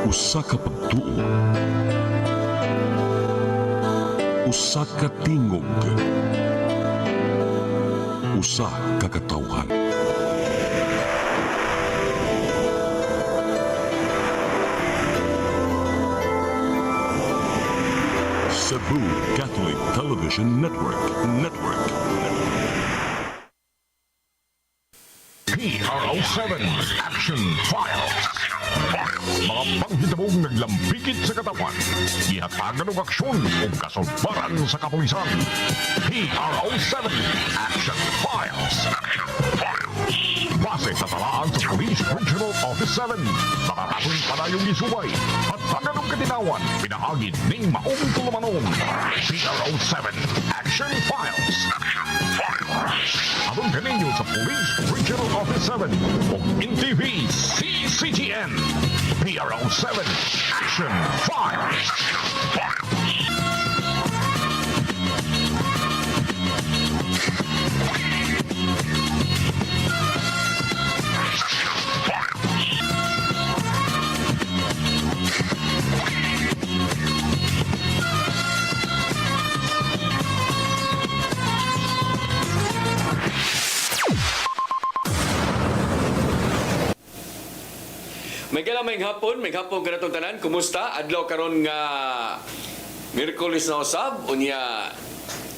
Usa ka pagtuo, usa ka tingog, usa ka katawhan. Cebu Catholic Television Network. PRO7 Action Files. Mga panghitabong naglambikit sa katawan. Ihatagan ng aksyon o kasulbaran sa kapulisan. PRO7 Action Files. Base sa talaan sa Police Regional Office 7. Nakakapon pa na yung isuway. At taganong katinawan, pinahagin ng maong tulumanon. PRO7 Action Files. Abang kaninyo sa Police Regional Office 7 o NTV CCTN. PRO7 Action Files. May hapon kanatong tanan. Kumusta? Adlaw karon nga Miyerkules na usab unya.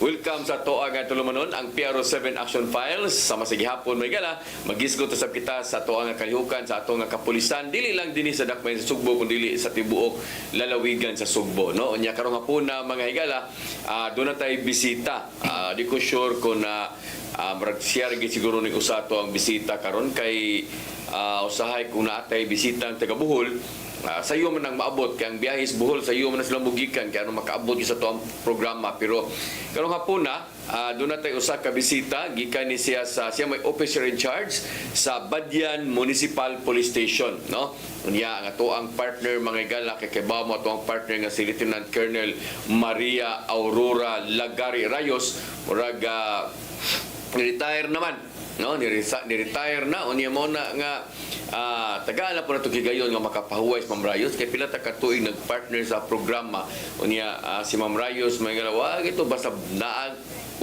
Welcome sa toa nga tulumanon ang PRO7 Action Files. Sama sa gihapon may gala magisgot usab kita sa toa nga kalihukan sa ato nga kapulisan dili lang dinhi sa dakmay sa Sugbo kundi sa tibuok lalawigan sa Sugbo, no? Unya karong hapon na mga higala do na tay bisita. Di ko sure kung share gid siguro ni usa to ang bisita karon kay usahay kung naatay bisita ang taga Bohol. Sayo man ang maabot kay ang biyahis Bohol sayo man na sila mugikan kay ano makaabot sa to ang programa, pero karong hapon na doon natin usa ka bisita gikan ni siya may officer in charge sa Badyan Municipal Police Station, no? Unya ang ato ang partner mga igala kay mo ato ang partner nga si Lieutenant Colonel Maria Aurora Lagari Rayos, murag retire naman, no? Ni-retire na unya mo na nga tagaan na po na ito gigayon nga makapahuway si Ma'am Rayos kay pila ta katuig nagpartner sa programa unya si Ma'am Rayos may galawa ito basta naag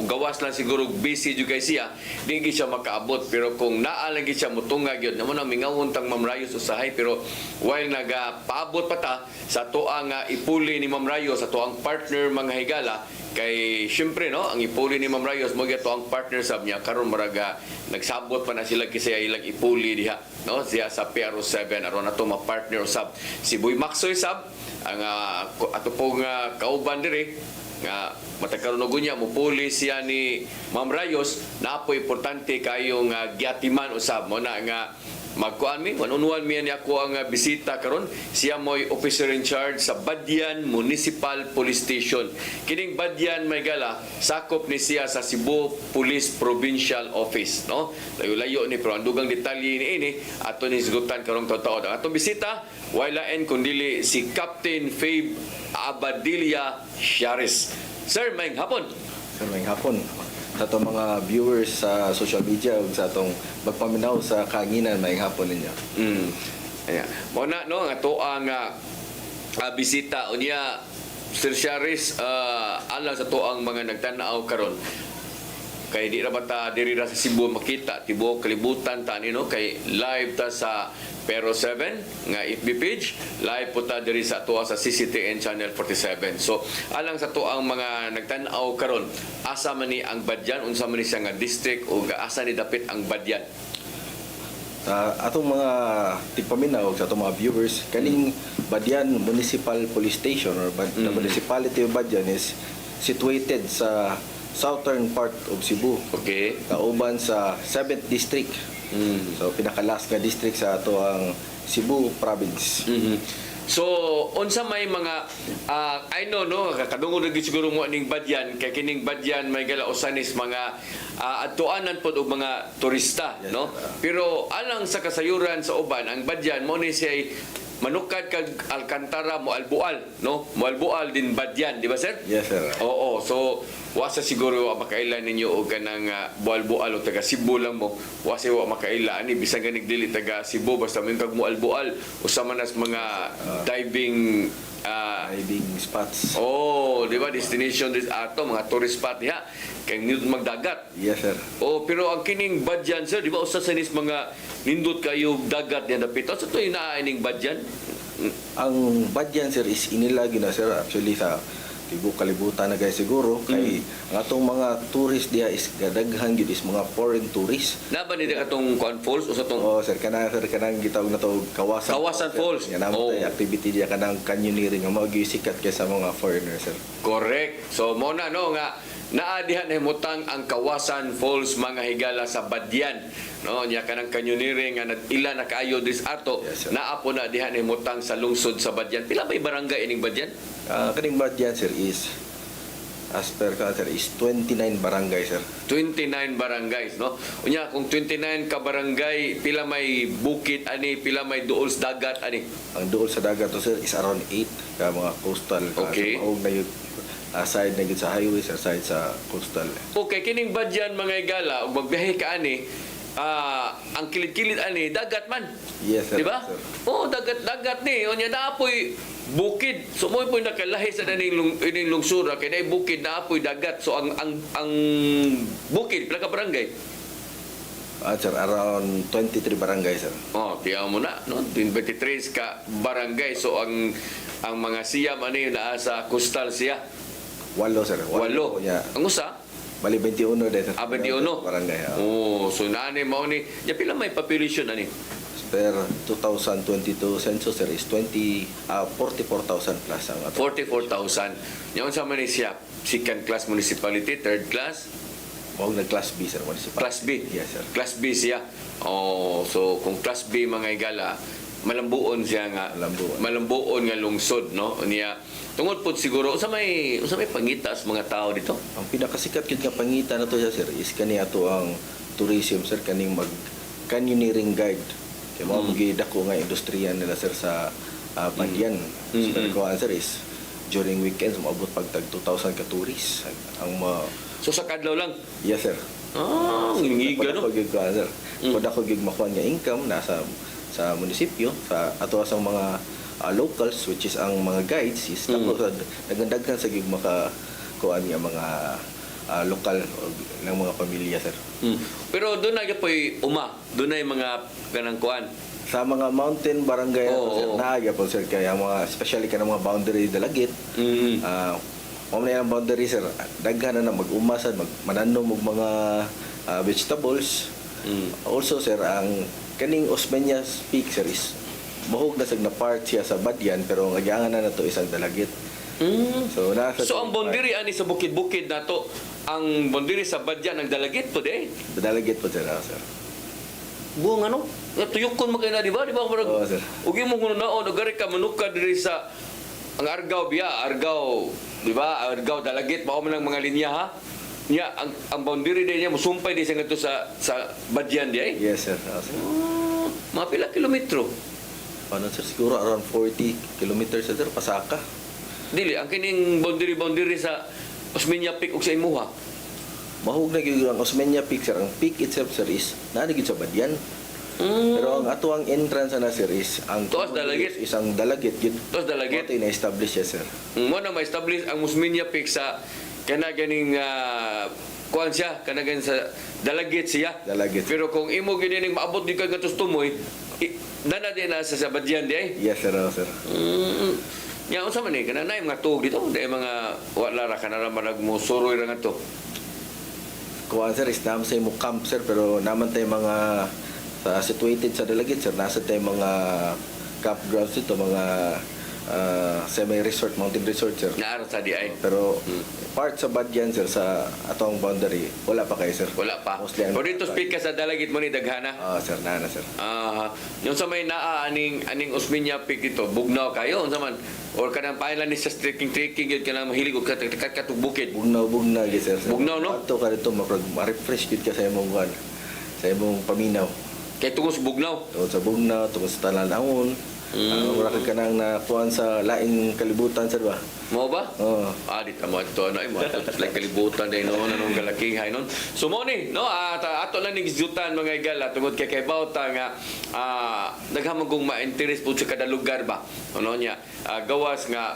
gawas lang siguro busy jud kay siya di siya makaabot, pero kung naa lagi siya mutungag yun namo nang mingawon tang Ma'am Rayos usahay, pero while nagapaabot pa ta sa tuang ipuli ni Ma'am Rayos sa tuang partner mga higala kay syempre no ang ipuli ni Ma'am Rayos mo to ang partner sab niya karon maraga nagsabot pa na sila kasi ilang ipuli diha, no? Siya sa PRO7 aron ato ma-partner usab si Boy Maxoy sab ang ato pong kauban diri nga matakaron og unya mo puli siya ni Ma'am Rayos na po importante kayo nga giatiman usab mo na nga magkuan mi one-on-one mi ni ako ang bisita karon. Siya mo'y officer in charge sa Badyan Municipal Police Station. Kining Badyan may gala sakop ni siya sa Cebu Police Provincial Office, no? Layo-layo ni pero ang dugang detalye ni ini ato ni sigutan karong taon-taon. Atong bisita wala en kundili si Captain Fabe Abadilla Sharis. Sir, maayong hapon. Sir, maayong hapon. Sa itong mga viewers sa social media ug sa itong magpaminaw sa kaanginan, maayong hapon ninyo. Ayan. Muna, no, ang ato ang bisita unya Sir Sharis, alang sa to ang mga nagtanaw karon kay di ra bata diri ra sa Cebu makita tibuok kalibutan ta no kay live ta sa PRO7 nga FB page, live po ta diri sa tuwa sa CCTN Channel 47. So alang sa to ang mga nagtan-aw karon asa man ni ang Badyan, unsa man ni siya nga district o asa ni dapit ang Badyan? Atong mga tigpaminaw sa atong mga viewers, kaning Badyan Municipal Police Station or the municipality of Badyan is situated sa southern part of Cebu. Okay. Kauban sa 7th district. So pinakalas nga district sa ato ang Cebu province. So unsa may mga I know no kadungog gyud siguro mo ning Badyan kay kining Badyan may gala usanis mga adtuanan pod og mga turista, Yes, no? Pero alang sa kasayuran sa uban ang Badyan mo ni siya manukad kag Alcantara mo albual, no? Mo albual din Badyan, di ba sir? Yes, sir. Oo, so wasa siguro wa makailan ninyo og kanang bual-bual o taga Cebu lang mo. Wasa wa makaila ani bisan ganig dili taga Cebu basta may kag bual-bual usama nas mga diving Diving spots. oh, di ba destination this ato mga tourist spot diha kay nindot magdagat. Yes, sir. Oh, pero ang kining Badyan sir, di ba usa sa nis mga nindot kayo dagat niya dapit. Sa to inaaning Badyan? Ang Badyan, sir, is inilagi na, sir, actually sa kalibutan na guys siguro kay ang atong mga tourist diha is gadaghan gyud is mga foreign tourists. Na ba ni katong Kwan Falls o sa tong Oh, sir, kanang gitawag na to Kawasan. Kawasan Falls. Yan Oh. activity diya kanang canyoneering nga mao gyud sikat kaysa mga foreigners, sir. Correct. So mo na no nga naadihan na himutang ang Kawasan Falls mga higala sa Badyan. No, nya kanang canyoneering nga ila na kaayo dis ato. Yes, sir. Naa po na dihan na himutang sa lungsod sa Badyan. Pila may barangay ining Badyan? Kaning Badyan, sir, is as per ka, sir, is 29 barangay, sir. 29 barangays, no? Unya kung 29 ka barangay, pila may bukid ani, pila may duol sa dagat ani. Ang duol sa dagat to, sir, is around 8 ka mga coastal. Okay. Maog na yun. Side na yun sa highway, sir, side sa coastal. Okay, kining Badyan mga higala, ug magbiyahe ka ani, ang kilid-kilid ani dagat man. Yes, sir. Di ba? Sir. Oh, dagat ni. Unya naapoy bukid. So mo po'y nakalahi sa ining lungsura kay nay bukid naapoy dagat. So ang bukid pila ka barangay? Sir, around 23 barangay, sir. Oh, tiyaw mo na, no? 23 ka barangay. So ang mga siyam ani naa sa coastal siya. 8, sir. 8. Yeah. Ang usa? Bali 21 din, sir. 21. Barangay. Oh, so naani mao ni. Ya pila may population ani? Per 2022 census, sir, is 44,000 plus ang ato. 44,000. Yung sa man ni siya, second class municipality, third class, Huwag na class B, sir. Municipal. class B. Yes, sir. Class B siya. Oh, so kung class B mga igala, malambuon siya nga. Malambuon. Malambuon nga lungsod, no? Niya tungod po siguro sa may pangita sa mga tao dito. Ang pinakasikat yun nga pangitan na to siya, sir, is kani ato ang tourism, sir, kaning mag canyoneering guide. Kaya mga dako nga industriya nila, sir, sa Badyan. Sir, kuhaan, sir, is during weekends, maabot pag tag 2,000 ka tourists. Ang So sa kadlaw lang. yes, sir. Ah, ngiga no. Sir. Kung ako gig makuha nga income nasa sa munisipyo, sa ato sa mga locals, which is ang mga guides, is tapos nagandaghan sa gig makakuha nga mga lokal ng mga pamilya, sir. Pero doon na po'y doon na yung mga kanang kuan. Sa mga mountain barangay, sir, naaga po, sir, kaya mga, especially ka ng mga boundary dalagit, na yung boundary, sir, daghan na mag-umasan, mananom og mga vegetables. Also, sir, ang kaning Osmeñas Peak, sir, is mahog na sag na part siya sa Badyan, pero ang agyangan na to isang dalagit. So, So ang bondiri ani sa bukid-bukid na to, ang bondiri sa Badyan ang dalagit po de. dalagit po, sir. Sir. Buong ano? Tuyukon mo kayo na, di ba? Di ba? Oo, sir. Ugi mo kuno naon, agari ka manukad diri sa ang Argao biya, Argao, di ba? Argao dalagit, mao man ang mga linya ha. Niya ang boundary din niya musumpay di sa ngadto sa Badyan di ay. Yes, sir. Sir. Mga pila kilometro. Ano, sir, siguro around 40 kilometers, sir, pasaka. Dili ang kining boundary sa Osmeña Peak ug sa imuha. Mahog na gyud ang Osmeña Peak, sir. Ang peak itself, sir, is naana gyud sa Badyan. Pero ang ato ang entrance na, sir, is ang Tuas dalagit. isang dalagit gyud. Tuas dalagit. Ito na-establish siya, sir. Mo na ma-establish ang Osmeña Peak sa kana ganing kuan siya, kana ganing sa dalagit siya. Dalagit. Pero kung imo gining maabot di ka gatos tumoy, dana din na sa Badyan di ay. Yes, sir. Sir. Nya unsa man ni kana nay mga tuog dito, day mga wala ra kana ra nagmusuroy ra nga to. Kuha, sir, is naman sa imong camp, sir, pero naman tayo mga situated sa dalagit, sir. Nasa tayo mga campgrounds dito, mga semi-resort, mountain resort, sir. Naara sa di ay. Pero part sa Badyan, sir, sa atong boundary, wala pa kayo, sir. Wala pa. Mostly Pero dito speak ka sa dalagit mo ni daghana. Sir, nana, sir. Yung sa may naa aning Osmeña Peak dito, bugnaw kayo unsa man or kanang paila ni sa trekking gyud kanang mahilig og katong bukid. Bugnaw, yes, sir. Bugnaw, no? Ato ka dito, ma-refresh gid ka sa imong sa imong paminaw. Kay tungod sa bugnaw. Tungod sa bugnaw, tungod sa talanahon, Mura ka nang nakuhan sa laing kalibutan sir ba? Mo ba? Oo. Di tamo ito ano mo ato like kalibutan din no anong galakihay non. So mo ni no at ato lang ning jutan mga igala tungod kay bawta nga daghan kong ma-interest pud sa kada lugar ba. Ano nya gawas nga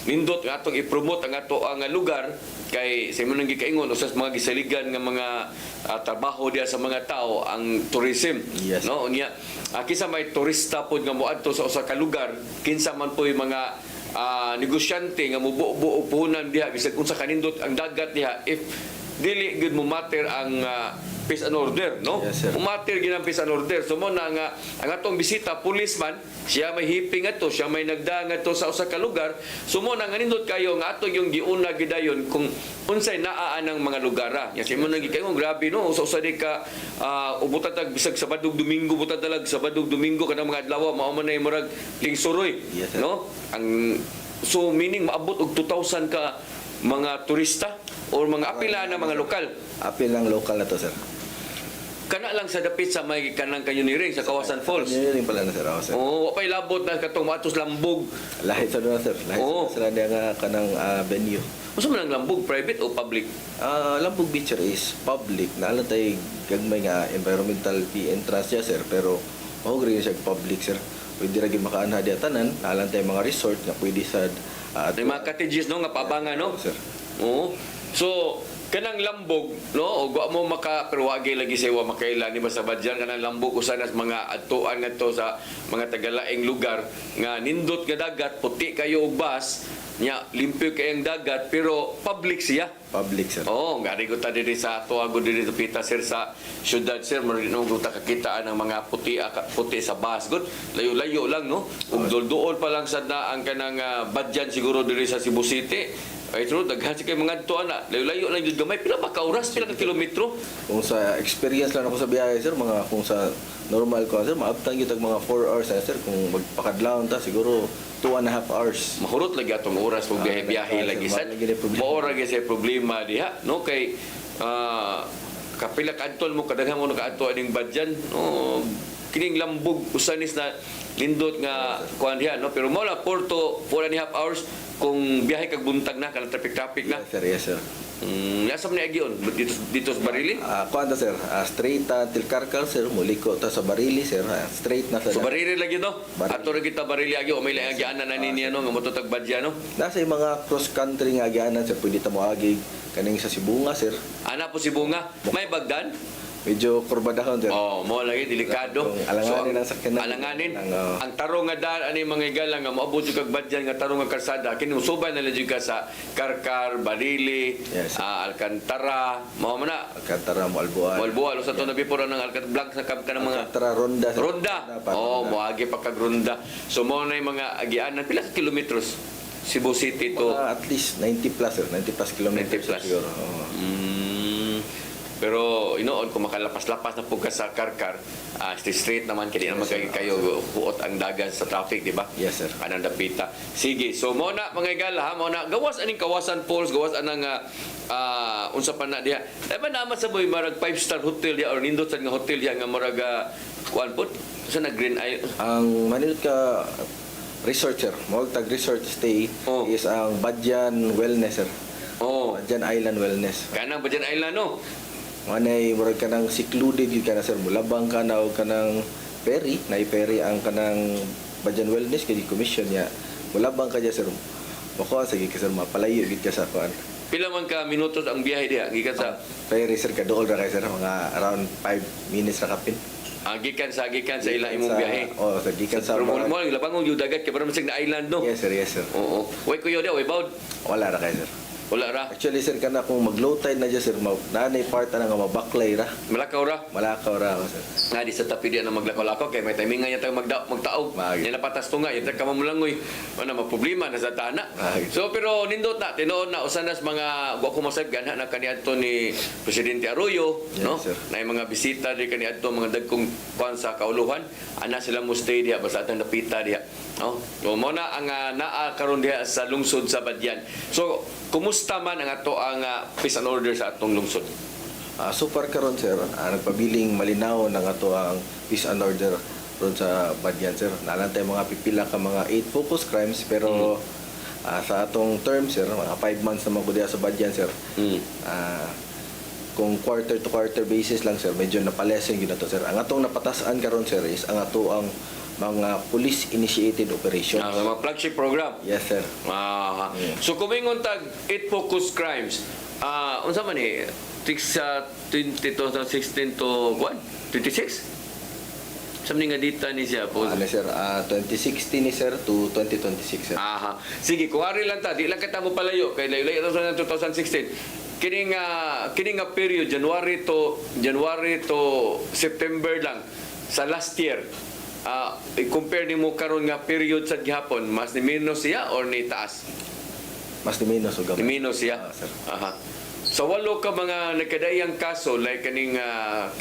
nindot nga atong i-promote ang ato ang lugar kay sa imong gikaingon usas mga gisaligan nga mga trabaho diya sa mga tao ang tourism. Yes. No unya kisa may turista pod nga moadto sa usa ka lugar kinsa man po'y mga negosyante nga mubuo puhunan diha bisag unsa kanindot ang dagat diha if dili gud mo matter ang peace and order no Yes, sir. umatter gid ang peace and order so mo na nga ang atong bisita policeman siya may hiping ato siya may nagdang ato sa usa ka lugar so mo na nga nindot kayo nga ato yung giuna gidayon kung unsay naa ng mga lugara ya si mo nang gikayo grabe no usa di ka ubutan tag bisag Sabadog Domingo butan talag Sabadog Domingo kanang mga adlaw mao man ay murag lingsuroy Yes, sir. no ang so meaning maabot og 2,000 ka mga turista or mga apila na mga lokal Apil lang local na to sir. kana lang sa dapit sa may kanang canyoneering sa Kawasan Falls. Engineering pala na sir ako sir. Oo, wapay labot na katong matos lambog. Lahit sa doon sir. Lahit Oo. sa sila nga kanang venue. Unsa man ang lambog, private o public? Lambog Beach is public na alam tayo gagmay nga environmental fee entrance siya sir pero mahugri siya public sir. Pwede ra gyud makaanha diya tanan, alam tayo mga resort nga pwede sa May mga cottages no nga pabangan no. sir. Oo. So kanang lambog no o wa mo maka pero wagi lagi sa wa makaila ni basta badyan kanang lambog usan as mga adtuan ngadto sa mga tagalaing lugar nga nindot nga dagat puti kayo og bus nya limpyo kayang dagat pero public siya. Public sir. Oo, ngari ko ta diri sa tuwago diri sa pita sir sa syudad sir marinong ko ta kakitaan ng mga puti sa bus good layo-layo lang no ug dol-duol pa lang sad na ang kanang badyan siguro diri sa Cebu City ay true daghan si kay mga tuan na layo-layo lang jud gamay pila ba ka oras pila ka kilometro Kung sa experience lang ako sa biyahe sir, mga kung sa normal ko sir, maabtan gyud mga 4 hours na sir kung magpakadlawon ta siguro 2.5 hours. mahurot lagi atong oras pag biyahe lagi sad lagi na problema. maora gyud sa problema diha no kay kapila ka adtol mo kadaghan mo nakaadto aning badyan no kining lambog usanis na lindot nga kuan diha no pero mao la 4 to 4.5 hours kung biyahe kag buntag na kanang traffic na Yes sir. yasa man ni agion dito sa Barili Kuan ta sir, straight till Karkal sir, muliko ta sa Barili sir, straight na sa so Barili lagi no Barili. ato ra kita Barili agi o may lang agianan na niya no nga motutag badya no nasa yung mga cross country nga agianan sir, pwede ta moagi kaning sa Sibunga sir. ana po si Bunga may bagdan Medyo kurbadahon sir. oh mo lagi delikado Alanganin ang sakyanan. alanganin Ang, ang tarong nga daan ani mga igala nga moabot jud kag badyan nga tarong nga karsada kini usubay na lang jud ka sa Karkar Barili Yes, sir. Alcantara mao man na Alcantara mo Albuan. Walbual sa to nabipura ng Alcantara Blanc sa ka ng mga Alcantara Ronda sir. Ronda. Oh, moagi pa kag Ronda. So mo na yung mga agianan pila ka kilometros Cebu City to At least 90 plus sir, 90 plus kilometers 90 plus. siguro. Oo. pero inoon kung makalapas-lapas na pugka sa Karkar straight naman kaya naman kayo huot ang dagan sa traffic di ba Yes sir. kanang dapita sige so mo na mga igala ha mo na gawas aning Kawasan Falls gawas anang unsa pa na diha dai ba naman sa boy marag 5-star hotel diha or nindot sad nga hotel diha nga marag kuan put sa na Green Island Ang manilot ka resort sir, mo tag resort stay Oh. is ang Badyan Wellness sir. oh Badyan Island Wellness. kanang Badyan Island no Manay murag kanang secluded gyud kana sir, mulabang ka na og kanang ferry, nay ferry ang kanang Badyan Wellness kay commission niya. Mulabang ka diya sir. Mako sige ka sir mapalayo gid ka sa kuan. pila man ka minutos ang biyahe diha gikan sa Ferry sir kaduol ra kay sir mga around 5 minutes ra kapin. gikan sa ilang imong biyahe Oh, sa gikan sa pero mo labangong yung dagat kay para masig na island no Yes sir, yes sir. oo way kuyo dia way bawd Wala ra kay sir. wala ra Actually sir kana kung mag-low tide na diya sir, nanay part na nga mabaklay ra. malakaw ra Malakaw ra ako sir. nga di sa tapi diyan na maglakaw-lakaw kay may timingan niya tayo magtaog Bagay. yan napatas to nga yan ka mamulangoy ano maproblema na sa tana Bagay. so pero nindot na tinuod na usanas mga wa ko masag ganha na kaniadto ni Presidente Arroyo Yes, no sir. na yung mga bisita di kaniadto mga dagkong kuan sa kauluhan ana sila mo stay diha basta atang napita diha no so mo na ang naa karon diha sa lungsod sa Badyan so kumusta man ang ato ang peace and order sa atong lungsod So far karon sir, nagpabiling malinaw ng ato ang peace and order ron sa Badyan, sir. Nalantay mga pipila ka mga 8 focus crimes, pero sa atong term, sir, mga 5 months naman ko diya sa Badyan, sir. Kung quarter to quarter basis lang, sir, medyo napalesen yun na to, sir. Ang atong napatasan karon, sir, is ang ato ang mga police-initiated operations. Mga flagship program. Yes, sir. So kumingon tag 8 focus crimes. Unsa man ni? Sa 2016 to 26? Something nga dita ni siya po. Ano, sir? 2016 ni sir to 2026, sir. Aha. Sige, kung ari lang ta, di lang kita mo palayo kay layo-layo sa 2016. Kining nga period January to September lang sa last year. I-compare nimo karon nga period sa gihapon, mas ni minus siya or ni taas? Mas ni minus o gamay. Ni minus siya. Sir. Aha. Sa walo ka mga nagkadayang kaso like kaning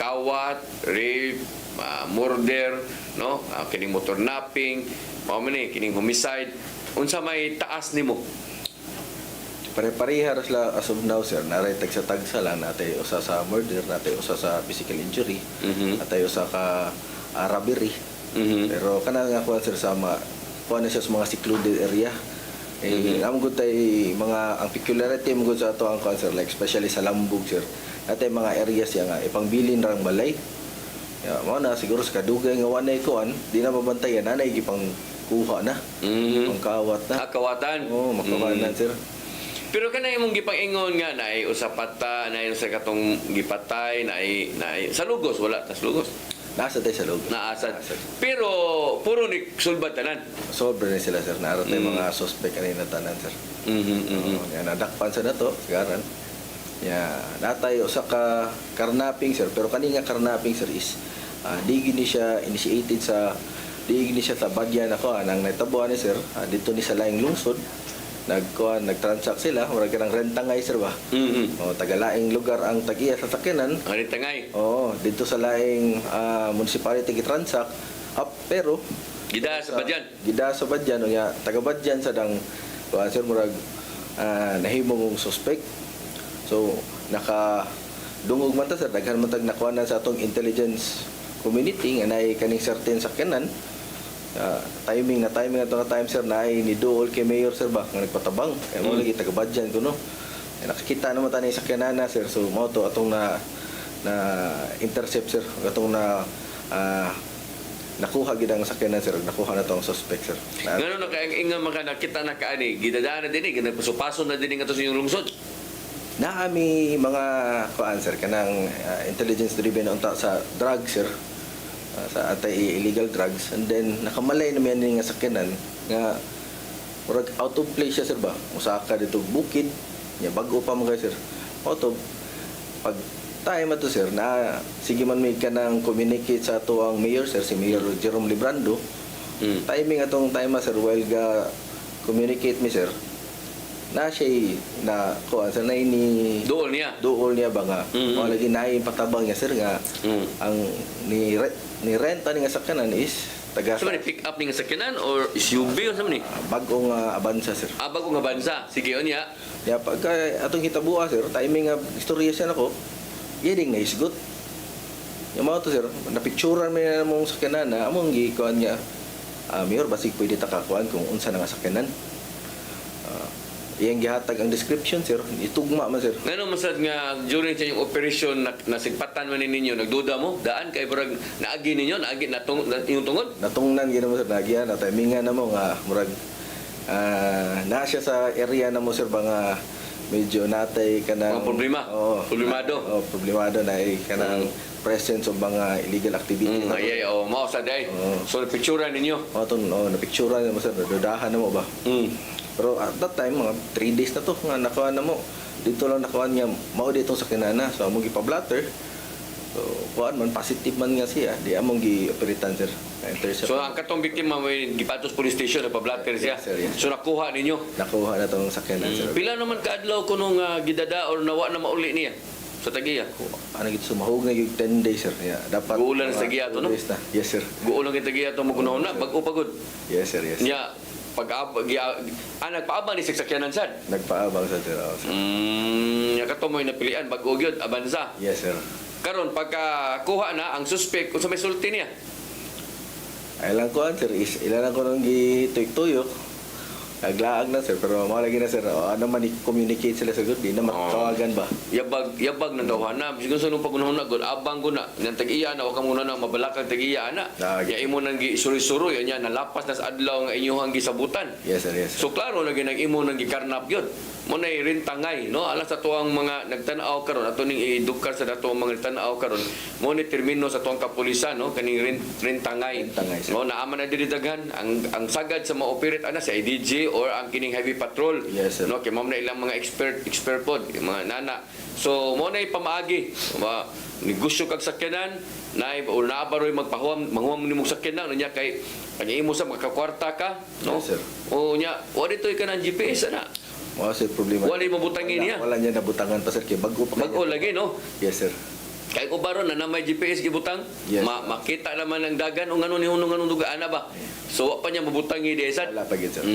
kawat, rape, murder, no? Kining motor napping, mao man ni kining homicide, unsa may taas nimo? Pare-pareha sila as of now, sir. Naray tagsa-tagsa lang natay usa sa murder, natay usa sa physical injury, natay usa ka robbery. Pero kana nga kuan, sir, sa kuan na siya sa mga secluded area. Ang good tay mga ang peculiarity mo sa ato ang kuan, sir, like especially sa Lambog, sir. Natay mga areas siya nga ipangbilin rang balay. Mo na siguro sa kadugay nga wanay kuan, di na mabantayan nanay gipang kuha na. Pangkawat na. Kawatan. Makawanan, sir. Pero kana imong gipang-ingon nga naay usapata, naay sa katong gipatay, naay sa lugos wala tas lugos. Nasa tayo sa loob. Naasad. Pero puro ni sulbad tanan. Sobrang na sila, sir. Naroon tayo mga suspect kanina tanan, sir. Yan, nadakpan sa na to, sigaran. Natay usa ka karnaping, sir. Pero kanina karnaping, sir, is di gini siya initiated sa Badyan ako. Nang naitabuan ni, sir, dito ni sa laing lungsod. Nagtransact sila, marag ng rentangay, sir, ba? Tagalaing lugar ang tagiya sa sakyanan. Rentangay. Dito sa laing municipality gitransact. Pero Gida sa Badyan. Gida sa Badyan, taga Badyan sa dang sir, murag nahimo mong suspect. So dungog man ta, sir, daghan man tag nakuha sa atong intelligence community nga nay kaning certain sakyanan. Timing ato nga time, sir, na ay ni Dool kay Mayor, sir, ba nga nagpatabang kaya mo lagi taga Badyan kuno. Nakikita naman tayo sa sakyanana, sir, so mo to atong na intercept, sir, atong nakuha gid ang sakyanan, sir, nakuha na tong suspect, sir. Ngano nakainga maka nakita na kaani gidadaan na dinhi nagpasupaso na dinhi nga to sa inyong lungsod. Naami mga kuan, sir, kanang intelligence driven unta sa drugs, sir. Sa anti-illegal drugs, and then nakamalay naman yan nga sakyanan nga murag out of place siya, sir, ba? Musaka dito bukid nya bag-o pa mo kay, sir. Auto pag time ato, sir, na sige man may kanang communicate sa ato ang mayor, sir, si Mayor Jerome Librando. Timing atong time, sir, while ga communicate mi, sir, na siya na kuan, sir, na ini Dool niya ba nga wala lagi na patabang niya, sir, nga ang ni renta ni nga sakyanan is taga sa pick up ni nga sakyanan or SUV o sa man ni? bagong Avanza, sir. Bagong nga bansa. Sige unya. Pagka atong hitabuha, sir, timing nga istorya siya nako, yeding na isgot. Yung mga to, sir, napicturean mo na mong sakyanan na among gikuan niya. Mayor, basig pwede takakuan kung unsa na nga sakyanan. Iyang gihatag ang description, sir, itugma man, sir. Ngano masad nga during sa inyong operasyon nasigpatan man ninyo, nagduda mo, daan kay burag naagi ninyo, naagi inyong tungod? Natungnan gina mo, sir, nagiya na timingan na mo nga murag na siya sa area na mo, sir, ba nga medyo natay kanang Mga problema? Problemado? Problemado na kanang presence of mga illegal activity. Mao sa day. So picture ninyo. Napicturean na mo, sir, nadudahan na mo ba? Pero at that time, mga 3 days na to nga nakuha na mo. Dito lang nakuha niya, mao dito sa kinana. So among gi-blatter. So kuan man, positive man nga siya, di among gi-operitan, sir. So ang katong biktima may gipatos police station na pa-blatter siya. Yes, sir, yes. So nakuha ninyo. Nakuha na tong sakyanan, sir. Pila naman kaadlaw kuno nga gidada or nawa na mauli niya sa tagiya? Ano gito, sumahog na yung 10 days, sir. Dapat Guulan sa tagiya to, no? Na. Yes, sir. Guulang yung tagiya to mo kunahon na, bag-o pagod. Yes, sir, yes. Nya nagpaabang ni sakyanan sad. Nagpaabang sa sir. Sir. Katomoy napilian bag-o gyud Avanza. Yes, sir. Karon pagka kuha na ang suspect kung sa may sulti niya. Ilang ko sir is ilan ko nang gituyok-tuyok. Naglaag na sir pero malagi na sir ano man i-communicate sila sa good di na makawagan ba. Yabag ng tawhana. Siguro sa nung pagunahon na, abang ko na. Nang tag-iya na, waka muna na mabalakang tag-iya na. Ya imo nang gi-suri-suri, yan, nalapas na sa adlaw nga inyong gisabutan. Yes sir, yes sir. So klaro lagi nang imo nang gikarnap yun. Mo na rintangay, no? Alas sa tuang mga nagtanaw karon, ato ning idukar sa dato mga nagtanaw karon. Mo ni termino sa tuang kapulisan, no? Kaning rintangay. Rintangay, sir. No, naaman na diri daghan ang sagad sa ma-operate ana sa IDG or ang kining heavy patrol. Yes, sir. No, kay mao na ilang mga expert pod, mga nana. So mo na pamaagi, negosyo kag sakyanan, na or naabaroy magpahuam nimo sakyanan unya kay imo sa makakwarta ka, no? Yes, sir. O nya, wa ditoy ka ng GPS ana. Wala sir problema. Wala mabutangin niya. Wala niya nabutangan pa sir kay bago pa. Bago lagi, no? Yes sir. Kay ko baron na may GPS gibutang, Yes. makita naman ang dagan o ngano ni hunong duga ana ba. So wa pa niya mabutangi di sad. Wala pa gid sir.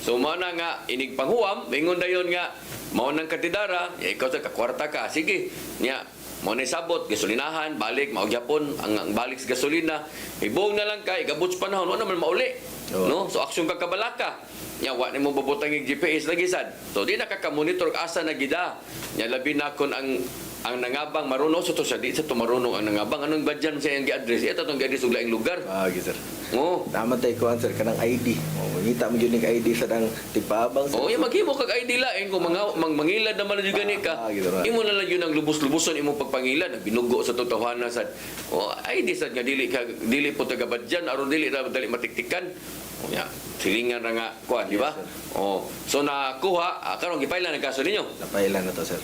So mao na nga inig panghuam, mingon dayon nga mao nang katidara, ikaw sa kakwarta ka. Sige, nya mao na sabot gasolinahan, balik mao gyapon ang balik sa gasolina. Ibong na lang kay gabuts panahon wa naman mauli. Oo. No? So aksyon ka kabalaka. Nya wa nimo mabutangi GPS lagi sad. So di na ka monitor asa na gida. Nya labi na kon ang nangabang marunong sa to siya di sa to marunong ang nangabang anong badyan sa iyang gi-address ito tong gi-address og laing lugar. Gid sir. Oh. Naman tay ko sir kanang ID. Ngita mo gyud ning ID sa dang tigpabang sir. Oh, yung maghimo kag ID lain kung mga mangilad naman na gani ka. Gid ra. Imo na lang yun ang lubos-luboson imong pagpangilad, binugo sa totohanan sad. Oh, ID sad nga dili po taga badyan aron dili ra dali matiktikan. Oh, ya, silingan ra nga kuan, di ba? Yes, Oh, so nakuha karon gipailan ang kaso ninyo. Napailan na to sir.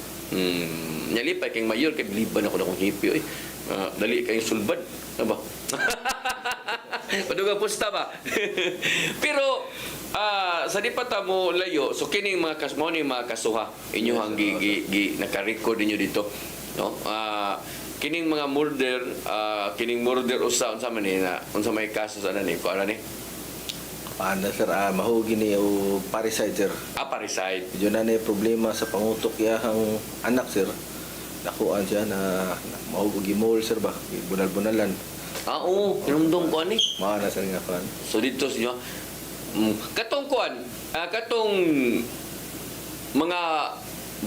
Nyalipay kay mayor kay biliban ako na kong hipyo eh. Dali kay sulbad, ba? Padugang pusta ba? Pero sa di pa ta mo layo, so kining mga kasmoni mga kasuha inyo ang naka-record ninyo dito, no? Kining mga murder usa unsa man ni na unsa may kaso sa ni ko ana ni? Paano sir mahugi ni o parasite sir. Parasite. Medyo na na problema sa pangutok yahang anak sir. Nakuan siya na mahugi mall sir ba. Bunal-bunalan. Oo, kinumdum ko ani. Mao na sir nga kuan. So dito siya katong kuan, katong mga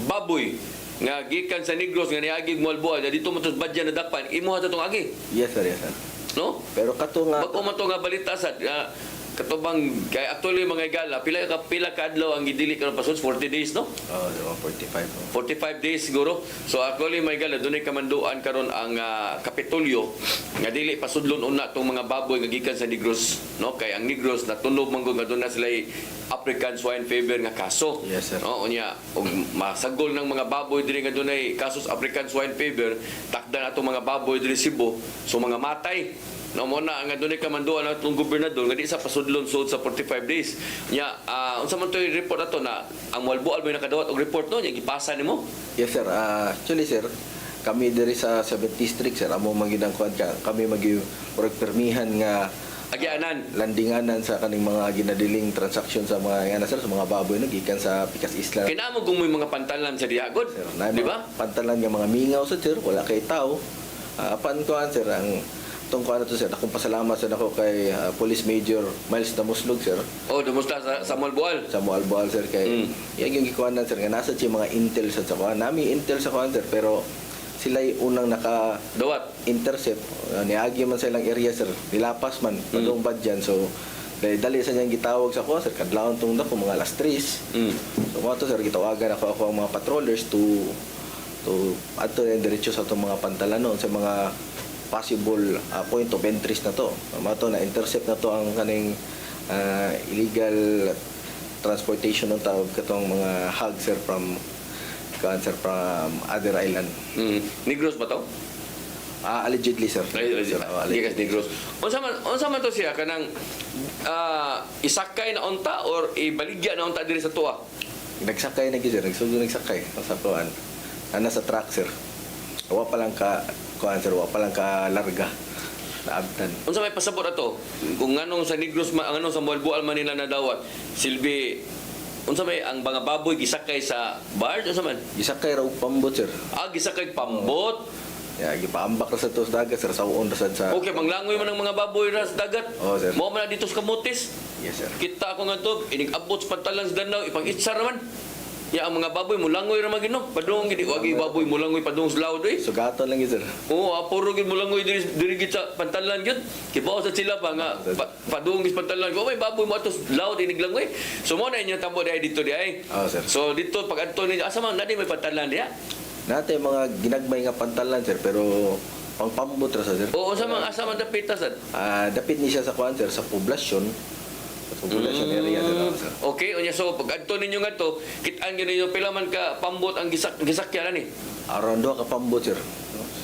baboy nga gikan sa Negros nga niagig Malboa dito mo tos badyan na dakpan imo ha tong agi, Yes sir, yes sir. no? Pero kato nga Bago man to nga balita sad katubang kay actually mga igala pila ka adlaw ang gidili karon pasod 40 days, no? 45. 45 days siguro. So actually may gala dunay kamanduan karon ang Kapitolyo nga dili pasudlon una tong mga baboy nga gikan sa Negros, no? Kay ang Negros natunog man gud nga dunay sila African swine fever nga kaso. Yes, sir. No, unya og masagol ng mga baboy diri nga dunay kasos African swine fever, takdan atong mga baboy diri Cebu, so mga matay. No mo na nga dunay kamanduan atong gobernador nga di sa pasudlon sud sa 45 days. Nya unsa man toy report ato na ang Malboal may nakadawat og report no nya gipasa nimo? Yes sir. Actually sir, kami diri sa 7th district sir amo magidang kuan ka. Kami permihan nga Agianan. landinganan sa kaning mga ginadiling transaction sa mga yana sir sa mga baboy no gikan sa Pikas Isla. Kinamo kung may mga pantalan sa diagod, Sir, na di ba? pantalan nga mga mingaw sa sir, wala kay tao. Apan kuan sir ang tungkol na to sir, akong pasalamat sa nako kay Police Major Miles Damuslog sir. Oh, dumusta sa Malboal? Sa Mualboal sir kay yan yung gikuanan sir nga nasa siya mga intel sa kuan. Nami intel sa kuan sir pero sila'y unang naka-intercept. Dawat. Niagi man sa ilang area sir. Nilapas man. Padong badyan. So, dali sa niyang gitawag sa kuan sir. Kadlawon tong dako mga alas 3. So, mga to sir, gitawagan ako ang mga patrollers to ato na diretso sa itong mga pantalanon sa mga possible point of entries na to. Mga to na intercept na to ang kaning illegal transportation ng tawag katong mga hog sir from other island. Negros ba to? Allegedly sir. Gikas Allegedly. Negros. Unsa man to siya kanang isakay na unta or ibaligya na unta diri sa tuwa? Nagsakay na gid sir, nagsakay sa kuan. Nasa truck sir. Wa pa lang ka kuan sir, wa pa lang ka larga. Naabtan. Unsa may pasabot ato? Kung nganong sa Negros ang nganong sa Malboal man nila nadawat, silbi unsa may ang mga baboy gisakay sa barge unsa man? Gisakay ra og pambot sir. Gisakay pambot. Ya, gipaambak ra sa tos dagat sir sa uon ra sad sa. Okay, manglangoy man ang mga baboy ra sa dagat. Oo, sir. Mo man na dito sa kamutis. Yes sir. Kita ako nga to, inig-abot sa pantalang sa Danau, ipang-itsar naman. Ya, ang mga baboy, mulangoy ra magino. Padung, hindi, wagi baboy, mulangoy padung sa laod eh. Sugaton lang yun sir. Oo, apuro gid mulangoy diri gid sa pantalan gyud. Kibaw sa sila pa nga padung gid sa pantalan. Oh, may baboy mo atos laod iniglangoy. So mo na inyo tambo dai dito di ay. Oo, sir. So dito pag adto ni asa man nadi may pantalan diha. Nate mga ginagmay nga pantalan sir pero pangpambot ra sa sir. Oo, sa mga asa man dapita sad. Dapit ni siya sa kuan sir sa poblasyon. Sa poblasyon area sir. Okay, unya so pag adto ninyo ngadto, kit-an gyud ninyo pila man ka pambot ang gisakyan ani. Around 2 ka pambot sir.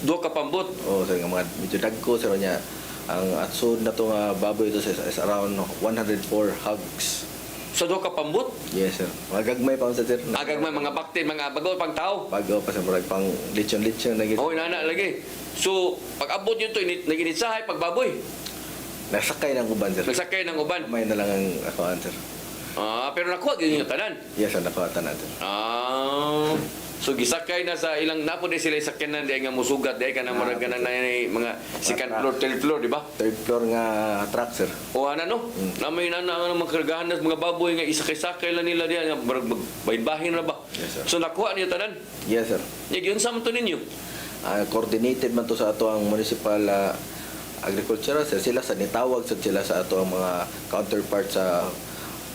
Duha ka pambot. Oh, sir nga mga medyo dagko sir niya. Ang atsod na to nga baboy ito is around 104 hogs. Sa duha ka pambot. Yes sir. Mga gagmay pa sa sir. Agag may mga bakte, mga bagaw pang tao. Bago pa sa murag pang lechon na gid. Oh, inana lagi. So, pag abot yun to, naginitsahay pag baboy. Nasakay ng uban sir. Nagsakay ng uban. Kamay na lang ang akuan sir. Pero nakuha gyud yung tanan. Yes sir, nakawatan natin. So gisakay na sa ilang napo di sila sakyanan di nga musugat di ka na murag na mga second floor, third floor, di ba? Third floor nga truck sir. O ano no? Na may na mga kargahan na mga baboy nga isakay-sakay lang nila diyan murag magbaybahin na ba? Yes, sir. So nakuha niyo tanan. Yes sir. Yun sa to ninyo. Coordinated man to sa ato ang municipal agriculture sir. Sila sa nitawag sa sila sa ato ang mga counterpart sa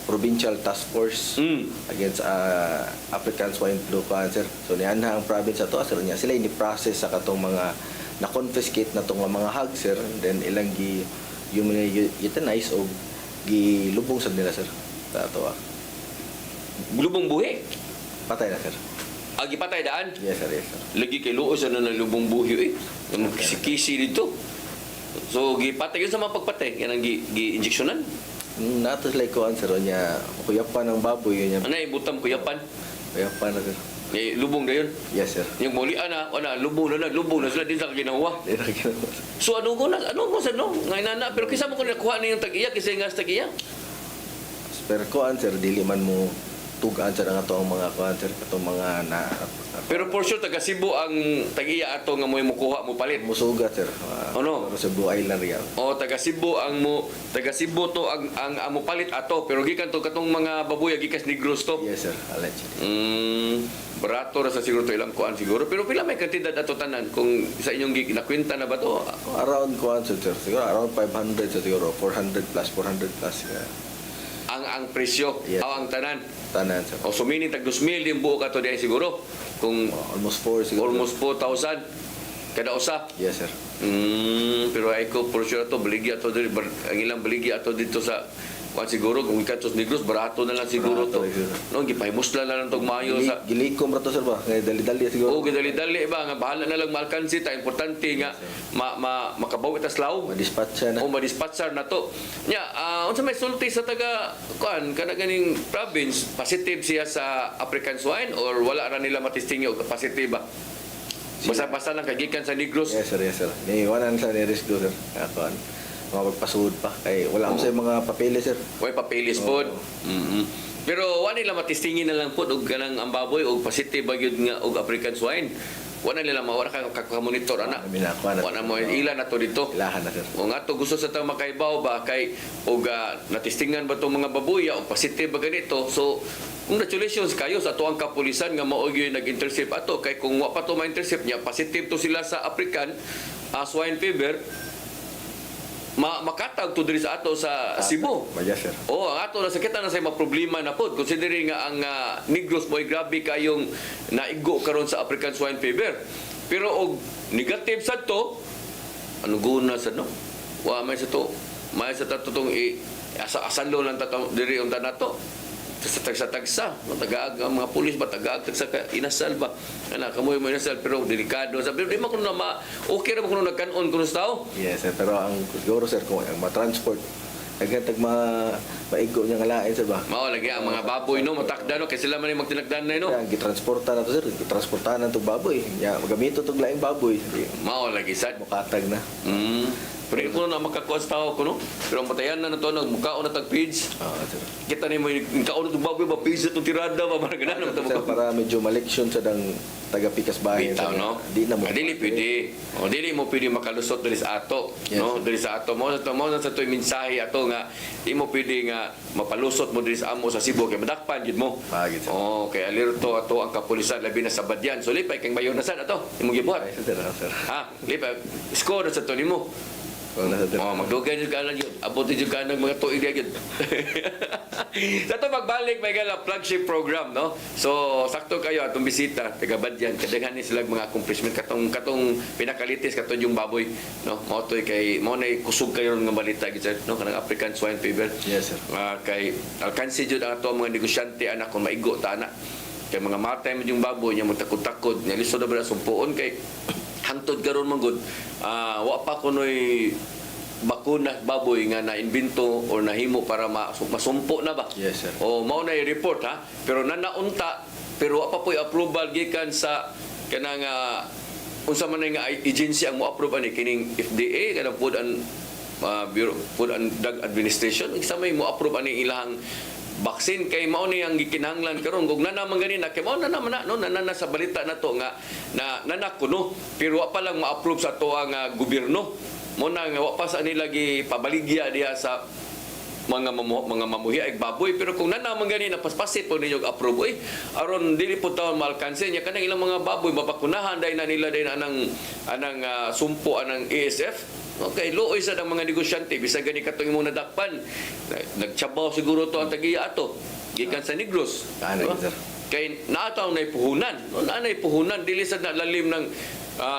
provincial task force against African swine flu cancer. So niyan na ang province ato sir niya sila ini-process sa katong mga na-confiscate na tong mga hog sir, then ilang euthanize o gilubong sa nila sir sa ato. Lubong buhi. Patay na sir. Agi patay daan. Yes sir, yes sir. Lagi kay luos na lubong buhi Ang kisi-kisi dito. So gipatay yun sa mga pagpatay yan ang gi-injectionan. Natos like ko answer niya kuyapan ng baboy yun niya. Ano ibutam kuyapan? Kuyapan na sir. Lubong na yun. Yes sir. Yung mulian na, lubong na sila din sa ginawa. Di na ginawa, sir. So ano ko sa no? Ngayon na, pero kisa mo ko nakuha na yung tag-iya, kisa nga sa tag-iya. Pero ko answer dili man mo tugaan sa nga to ang mga answer katong mga na Pero for sure, taga Cebu ang tag-iya ato nga mo mukuha mo palit. musugat sir. Ano? Pero sa Blue Island riyan. O taga Cebu to ang mo palit ato, pero gikan to katong mga baboy gikas Negros to. Yes sir, allegedly. Barato ra sa siguro to ilang kuan siguro. Pero pila may kantidad ato tanan kung sa inyong nakwenta na ba to? Around ko answer sir. Siguro around 500 sa siguro 400 plus. Ang presyo, Yes. ang tanan. Tanan sir. O sumini tag 2,000 yung buo ka to diay siguro. Kung Almost 4 siguro. almost 4,000 kada usa. Yes sir. Pero ay ko for sure to baligya to diri ang ilang baligya ato dito sa siguro kung ikatos Negros barato na lang siguro to. Barato, siguro. No, gipahimusla na lang tog maayo sa Gilikom ra to sir ba? Ngay dali-dali siguro. o gidali-dali ba nga bahala na lang malkansi ta importante nga makabawi ta slaw Ma-dispatch na. o madispatchar na to. Nya, unsa may sulti sa taga kuan kana ganing province positive siya sa African swine or wala ra nila matistingi og positive ba? Basta-basta lang kagikan sa Negros. Yes sir, yes sir. Ni wanan sa ni-risk do sir. Akuan. Mga magpasud pa kay wala ko sa mga papeles sir. Way papeles pod. Pero wala nila matistingin na lang pod og kanang ang baboy og positive ba gyud nga og African swine. Wala nila mawala ka monitor ana. Minakuan na. Wala mo ilan na to dito. Ilahan na sir. O nga to gusto sa tao makaibaw ba kay og natistingan ba tong mga baboy o positive ba ganito. So congratulations kayo sa ato ang kapulisan nga mao gyud nag-intercept ato kay kung wa pa to ma-intercept niya positive to sila sa African swine fever. Makatag to diri sa ato sa Cebu. Yes sir. Ang ato na sakita na sa mga problema na pod. Considering nga ang Negros boy grabe kayong naigo karon sa African swine fever. Pero og negative sad to, ano guna sad no? Wa may sa to. May sa tatutong asa-asalo lang tatong diri unta nato. Sa tagsa tagaag ang mga pulis ba tagaag sa inasal ba ana kamoy mo inasal pero delikado sa pero di man kuno okay ra mo kuno nagkanon kuno sa tao. Yes sir, pero ang siguro sir kung ang ma-transport agad maigo niya nga lain sir ba? Mao lagi ang mga baboy no matakda no kay sila man yung magtinagdan na no. Kaya gitransporta na to sir, gitransportahan na to baboy. Ya magamito tog laing baboy. Mao lagi sad. Mukatag na. Pero ko na makakuha sa tao ko, no? Pero ang matayan na to, mukhaon na tag-page. Sir. Kita ni mo, yung kaon na baboy, ba page itong tirada, ba parang ganun. Sir, para medyo maleksyon sa dang taga-pikas bahay. Bitaw, sir. no? Di na mo. Dili pwede. O, dili mo pwede makalusot dali sa ato. Yes, No? sir. Dali sa ato. Mo na sa to'y mensahe ato nga, di mo pwede nga mapalusot mo dali sa amo sa Cebu. Kaya madakpan, yun mo. Pagit, sir. Oh, kaya alerto ato ang kapulisan, labi na sa Badyan. So, lipay, kang mayon na san ato. Imong gibuhat. Sir, sir. Ha? Lipay, score na sa to nimo. Oo na, sir. Oh, magdugay jud kanan yun. Abot jud kanan mga tuig na yun. Sa to pagbalik may gala flagship program, no? So sakto kayo atong bisita taga Badyan kadaghan ni sila mga accomplishment katong pinakalitis katong yung baboy, no? Mao toy kay mo nay kusog kayo nga balita gid sir, no? Kanang African swine fever. Yes, sir. Kay alkansi jud ang ato mga negosyante anak kon maigo ta ana. Kay mga matay man yung baboy nya mo takot-takot nya lisod na ba sumpuon kay hangtod karon man gud wa pa kunoy bakuna baboy nga na-imbento or nahimo para masumpo na ba? Yes, sir. O mao na i-report ha. Pero nanaunta pero wa pa po'y approval gikan sa kanang unsa man nga agency ang mo-approve ani kining FDA kanang Bureau Food and Drug Administration isa may mo-approve ani ilang baksin kay mao ni ang gikinahanglan karon kung nanaman ganina kay mao na naman no nanana sa balita nato nga nanakuno pero wa pa lang ma-approve sa tuwa nga gobyerno mo na nga wa pa sa nila gipabaligya diha sa mga mamuhi ay baboy pero kung nanaman ganina paspasit po ninyo approve aron dili po taon malkanse nya kanang ilang mga baboy mabakunahan dai na nila dai anang sumpo anang ASF. Okay, looy sa ng mga negosyante bisag gani katong imong nadakpan nagtsabaw siguro to ang tagiya ato gikan sa Negros. Diba? Sir. Kay naataw na puhunan no nanay puhunan dili sa nalalim ng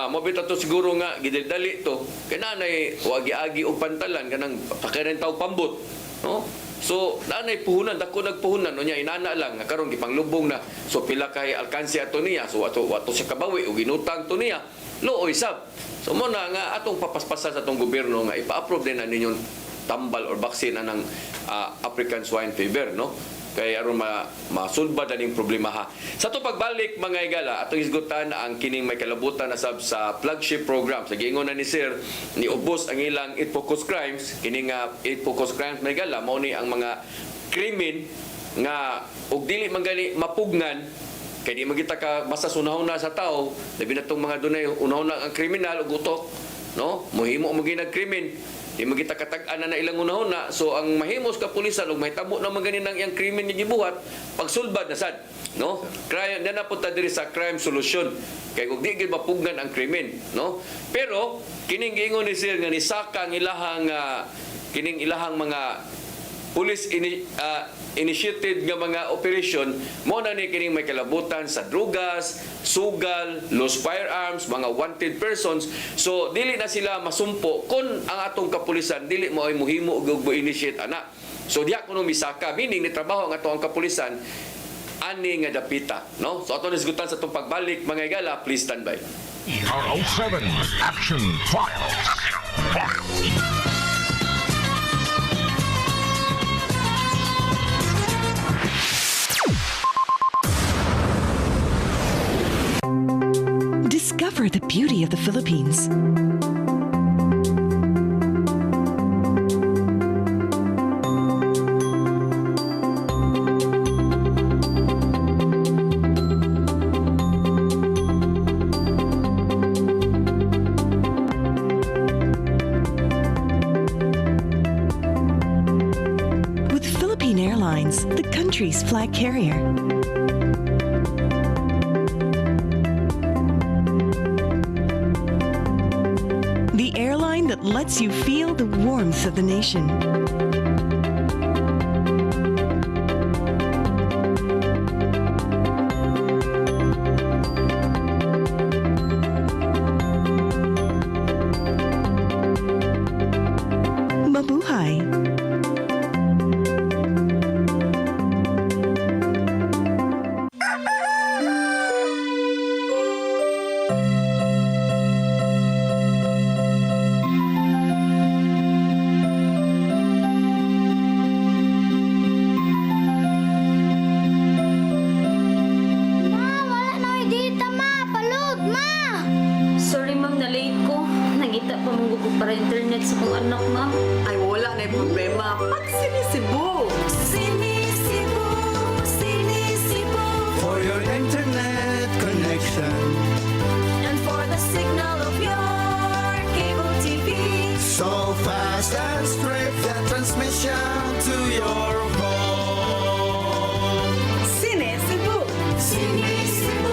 mabita to siguro nga gidali to kay nanay wagi-agi og pantalan kanang pakirentaw pambot no. So nanay puhunan dako nagpuhunan unya inana lang karon gipanglubong na so pila kay alkanse ato niya so ato siya kabawi og inutang to niya looy sab. So mo na nga atong papaspasan sa atong gobyerno nga ipa-approve din ang ninyong tambal or vaccine ng African swine fever, no? Kaya aron masulbad aning problema ha. Sa to pagbalik mga igala atong isgutan ang kining may kalabutan na sab sa flagship program. Sa giingon na ni Sir ni ubos ang ilang 8 focus crimes kining 8 focus crimes may igala mao ni ang mga krimen nga og dili man gani mapugnan kaya di magita ka basta sunahon na sa tao, labi na itong mga dunay, unahon na ang kriminal o gutok, no? Mahimo mo ginagkrimen, di magita katag-an na ilang unahon na, so ang mahimos ka pulisan, o mahitabo na maganin ng iyang krimen niya gibuhat, pagsulbad na sad, no? Crime, nanapunta diri sa crime solution, kaya kung di gid mapugnan ang krimen, no? Pero, kining giingon ni Sir, nga nisaka ang ilahang, kining ilahang mga police initiated nga mga operation mo na ni kining may kalabutan sa drugas, sugal, lost firearms, mga wanted persons. So dili na sila masumpo kun ang atong kapulisan dili mo ay muhimo og initiate ana. So diha kuno misaka meaning ni trabaho ang atong kapulisan ani nga dapita, no? So ato nisgutan sa atong pagbalik mga igala, please stand by. R07 Action Files. Discover the beauty of the Philippines. With Philippine Airlines, the country's flag carrier. The airline that lets you feel the warmth of the nation. Mabuhay. problema pag sinisibo. Sinisibo, sinisibo, For your internet connection, and for the signal of your cable TV. so fast and straight the transmission to your home. Sinisibo. Sinisibo,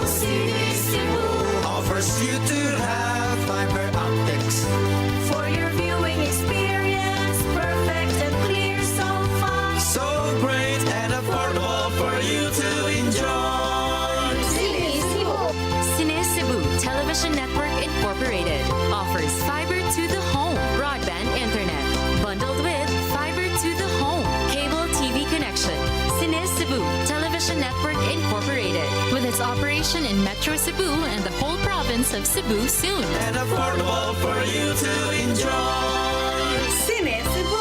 sinisibo, Offers you to have fiber optics. for your viewing experience, perfect and clear so fast. So great and affordable for you to enjoy. Sinisibo. Cine-Cebu Television Network Incorporated offers fiber to the home broadband internet bundled with fiber to the home cable TV connection. Cine-Cebu Television Network Incorporated with its operation in Metro Cebu and the whole province of Cebu soon. And affordable for you to enjoy. Sinisibo.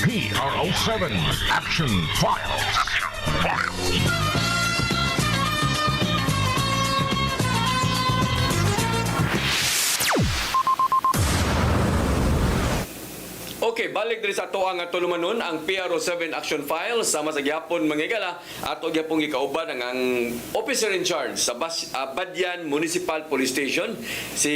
PRO7 Action Files. Okay, balik diri sa ato ang tulumanon ang PRO7 Action File sama sa gyapon mangigala ato gyapon gikauban ang officer in charge sa Badyan Municipal Police Station si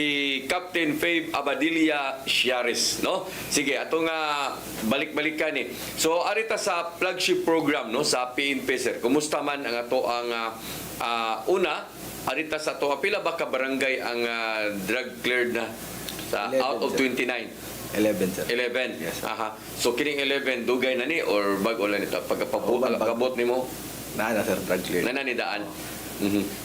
Captain Fabe Abadilia Chiares, no? Sige, ato nga balik-balikan ni. So arita sa flagship program no sa PNP sir. Kumusta man ang ato ang una arita sa ato pila ba ka barangay ang drug cleared na sa 11, out of sir. 29? 11, sir. 11. Yes, sir. Aha. So kining 11 dugay na ni or bago lang nito pagkabot nimo Naana, sir, drug clear. nananidaan.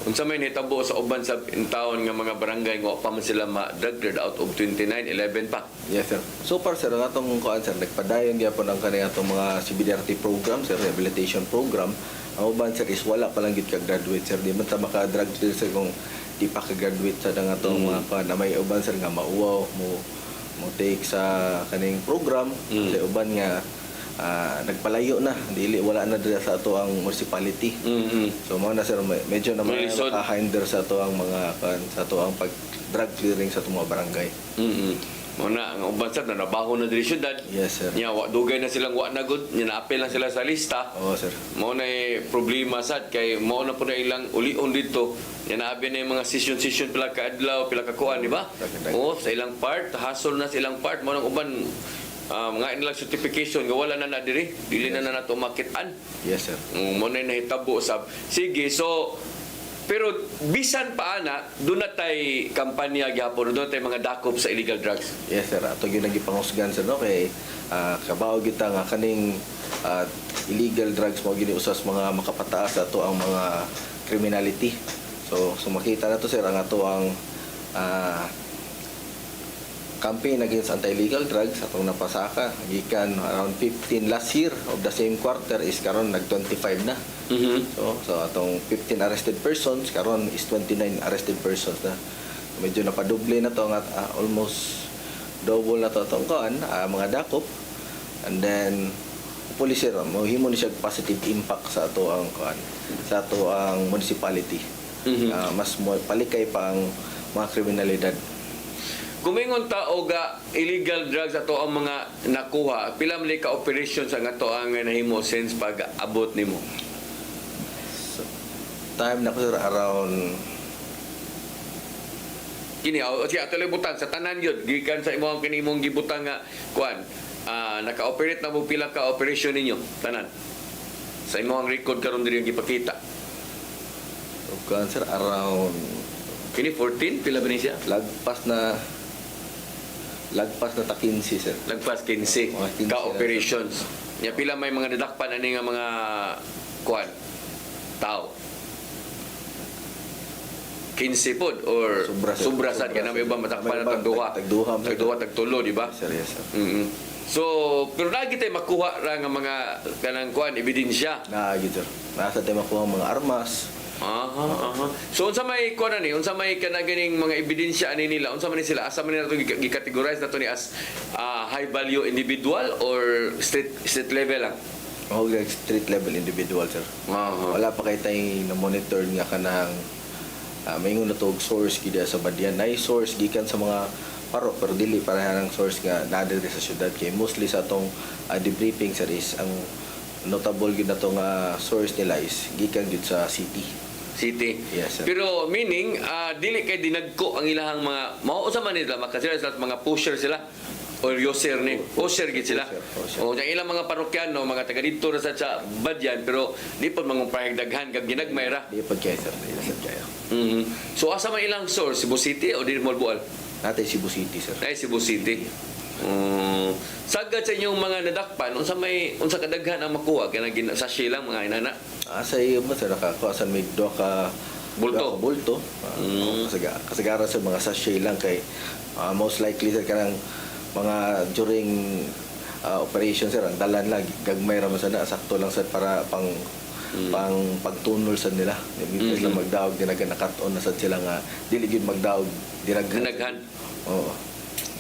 Unsa may nitabo sa uban sa taon nga mga barangay nga wa pa man sila ma-drug cleared out of 29, 11 pa. Yes, sir. So far, sir, ang atong kuan, sir, nagpadayon gyapon ang kanang atong mga CBDRT program, sir, rehabilitation program. Ang uban, sir, is wala pa lang gid ka graduate, sir. Di man ta maka-drug clear, sir, kung di pa ka graduate sa dang atong mga kuan na may uban, sir, nga mauwaw mo take sa kaning program. Sa uban nga nagpalayo na, dili wala na dira sa ato ang municipality. So mo na, sir, medyo na Malisod. makahinder sa ato ang mga kuan, sa ato ang pag drug clearing sa atong mga barangay. Mo na ang uban sa nabaho na diri syudad. Yes, sir. Nya wa dugay na silang wa na good, nya naapil lang sila sa lista. Oo, sir. Mao na problema sad kay mao na po na ilang ulion dito. Yan naabi na yung mga session pila ka adlaw, pila ka kuan, di ba? Oo, sa ilang part, hasol na sa ilang part. Mao nang uban mga ilang certification nga wala na diri, dili na nato makitaan. Yes, sir. Mo na nahitabo sab. Sige, so pero bisan pa ana, doon na tay kampanya gyapon, doon tay mga dakop sa illegal drugs. Yes, sir. Ato gyud nagipangusgan, sir, no, kay kabaw gyud ta nga kaning illegal drugs mo gyud usas mga makapataas ato ang mga criminality. So makita na to, sir, ang ato ang campaign against anti-illegal drugs atong napasaka gikan around 15 last year of the same quarter is karon nag 25 na. So atong 15 arrested persons karon is 29 arrested persons na. Medyo napadoble na to nga almost double na to atong kuan mga dakop, and then police, sir, mohimo ni siya positive impact sa ato ang kuan, sa ato ang municipality. Mas palikay pa ang mga kriminalidad. Kumingon ta og illegal drugs ato ang mga nakuha. Pila man ka operation sa ato ang nahimo since pag abot nimo? Time na ko sir around Kini o siya tuloy butang sa tanan yun gikan sa imong kanimong gibutang nga kuan. Naka-operate na mo pila ka operation ninyo tanan. Sa imong record karon diri gipakita. kuan sir around Kini 14 pila ba ni siya? lagpas na ta 15 sir. Lagpas 15 Mga 15 ka operations. Nya pila may mga nadakpan ani nga mga kuan tao. 15 pod or Sobra, sir. sad ka na may iba matakpan May na iba, tagduha. tagduha, sir. Tagduha tagtulo, di ba? Yes sir, yes sir. So, pero lagi tayo makuha ra nga mga kanang kuan ebidensya. Naagi sir. Nasa tayo makuha ang mga armas. Aha. So unsa may kuan ni? Unsa may kanaganing mga ebidensya ani nila? Unsa man ni sila? Asa man nato gi-categorize nato ni as high value individual or street level lang? O street level individual sir. Aha. Wala pa kay tay na monitor nga kanang maingon na to og source gid sa Badyan. Nay source gikan sa mga paro pero dili parehang source nga nadiri sa syudad kay mostly sa atong debriefing sir is ang notable gid na to nga source nila is gikan gid sa city. Yes, Yes, sir. Pero meaning dili kay dinagko ang ilahang mga mao sa man nila makasila sila mga pusher sila or user ni pusher gid sila. Pusher. O ang ilang mga parokyano mga taga dito ra sa Badyan pero di pod mangumprahig daghan kag ginagmay ra. Di pa kay sir, di sa kaya. So asa man ilang source Cebu City o di Malboal? Natay Cebu City sir. Ay Cebu City. Sagad sa inyong mga nadakpan unsa kadaghan ang makuha kay sa lang mga inana. Sa iyo mo sir nakakuasan may do ka Bulto. bulto. Kasagaran sa mga sachet lang kay most likely sir kanang mga during operation sir ang dalan lang gagmay ra man sana sakto lang sir para pang pagtunol sa nila. Dili sila magdaog dinagan nakaton na sad sila nga dili gyud magdaog Dinaghan. Oo.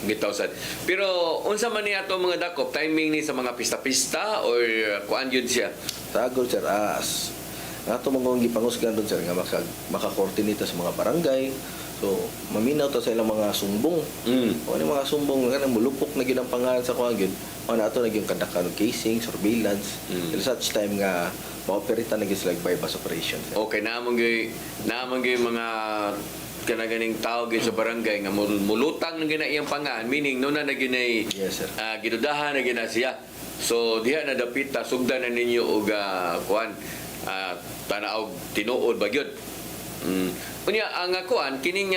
Gitaw sad. Pero unsa man ni ato mga dakop timing ni sa mga pista-pista or kuan yun siya? Tagol sir ato mong gipangusgan doon sir nga maka-coordinate sa mga barangay. So maminaw to sa ilang mga sumbong. O ni mga sumbong nga mulupok na gyud ang pangalan sa kuan gyud. O na ato na gyud kadakan casing, surveillance. Till such time nga ma-operate na gyud sila bypass operation. Sir. Okay, naamang gyud mga kanaganing tao gyud sa barangay nga mulutang na gina iyang pangalan meaning no na ginay Yes sir. gidudahan na gina siya. So diha na dapita sugdan na ninyo og kuan tanaw tinuod ba gyud. Unya ang kuan kining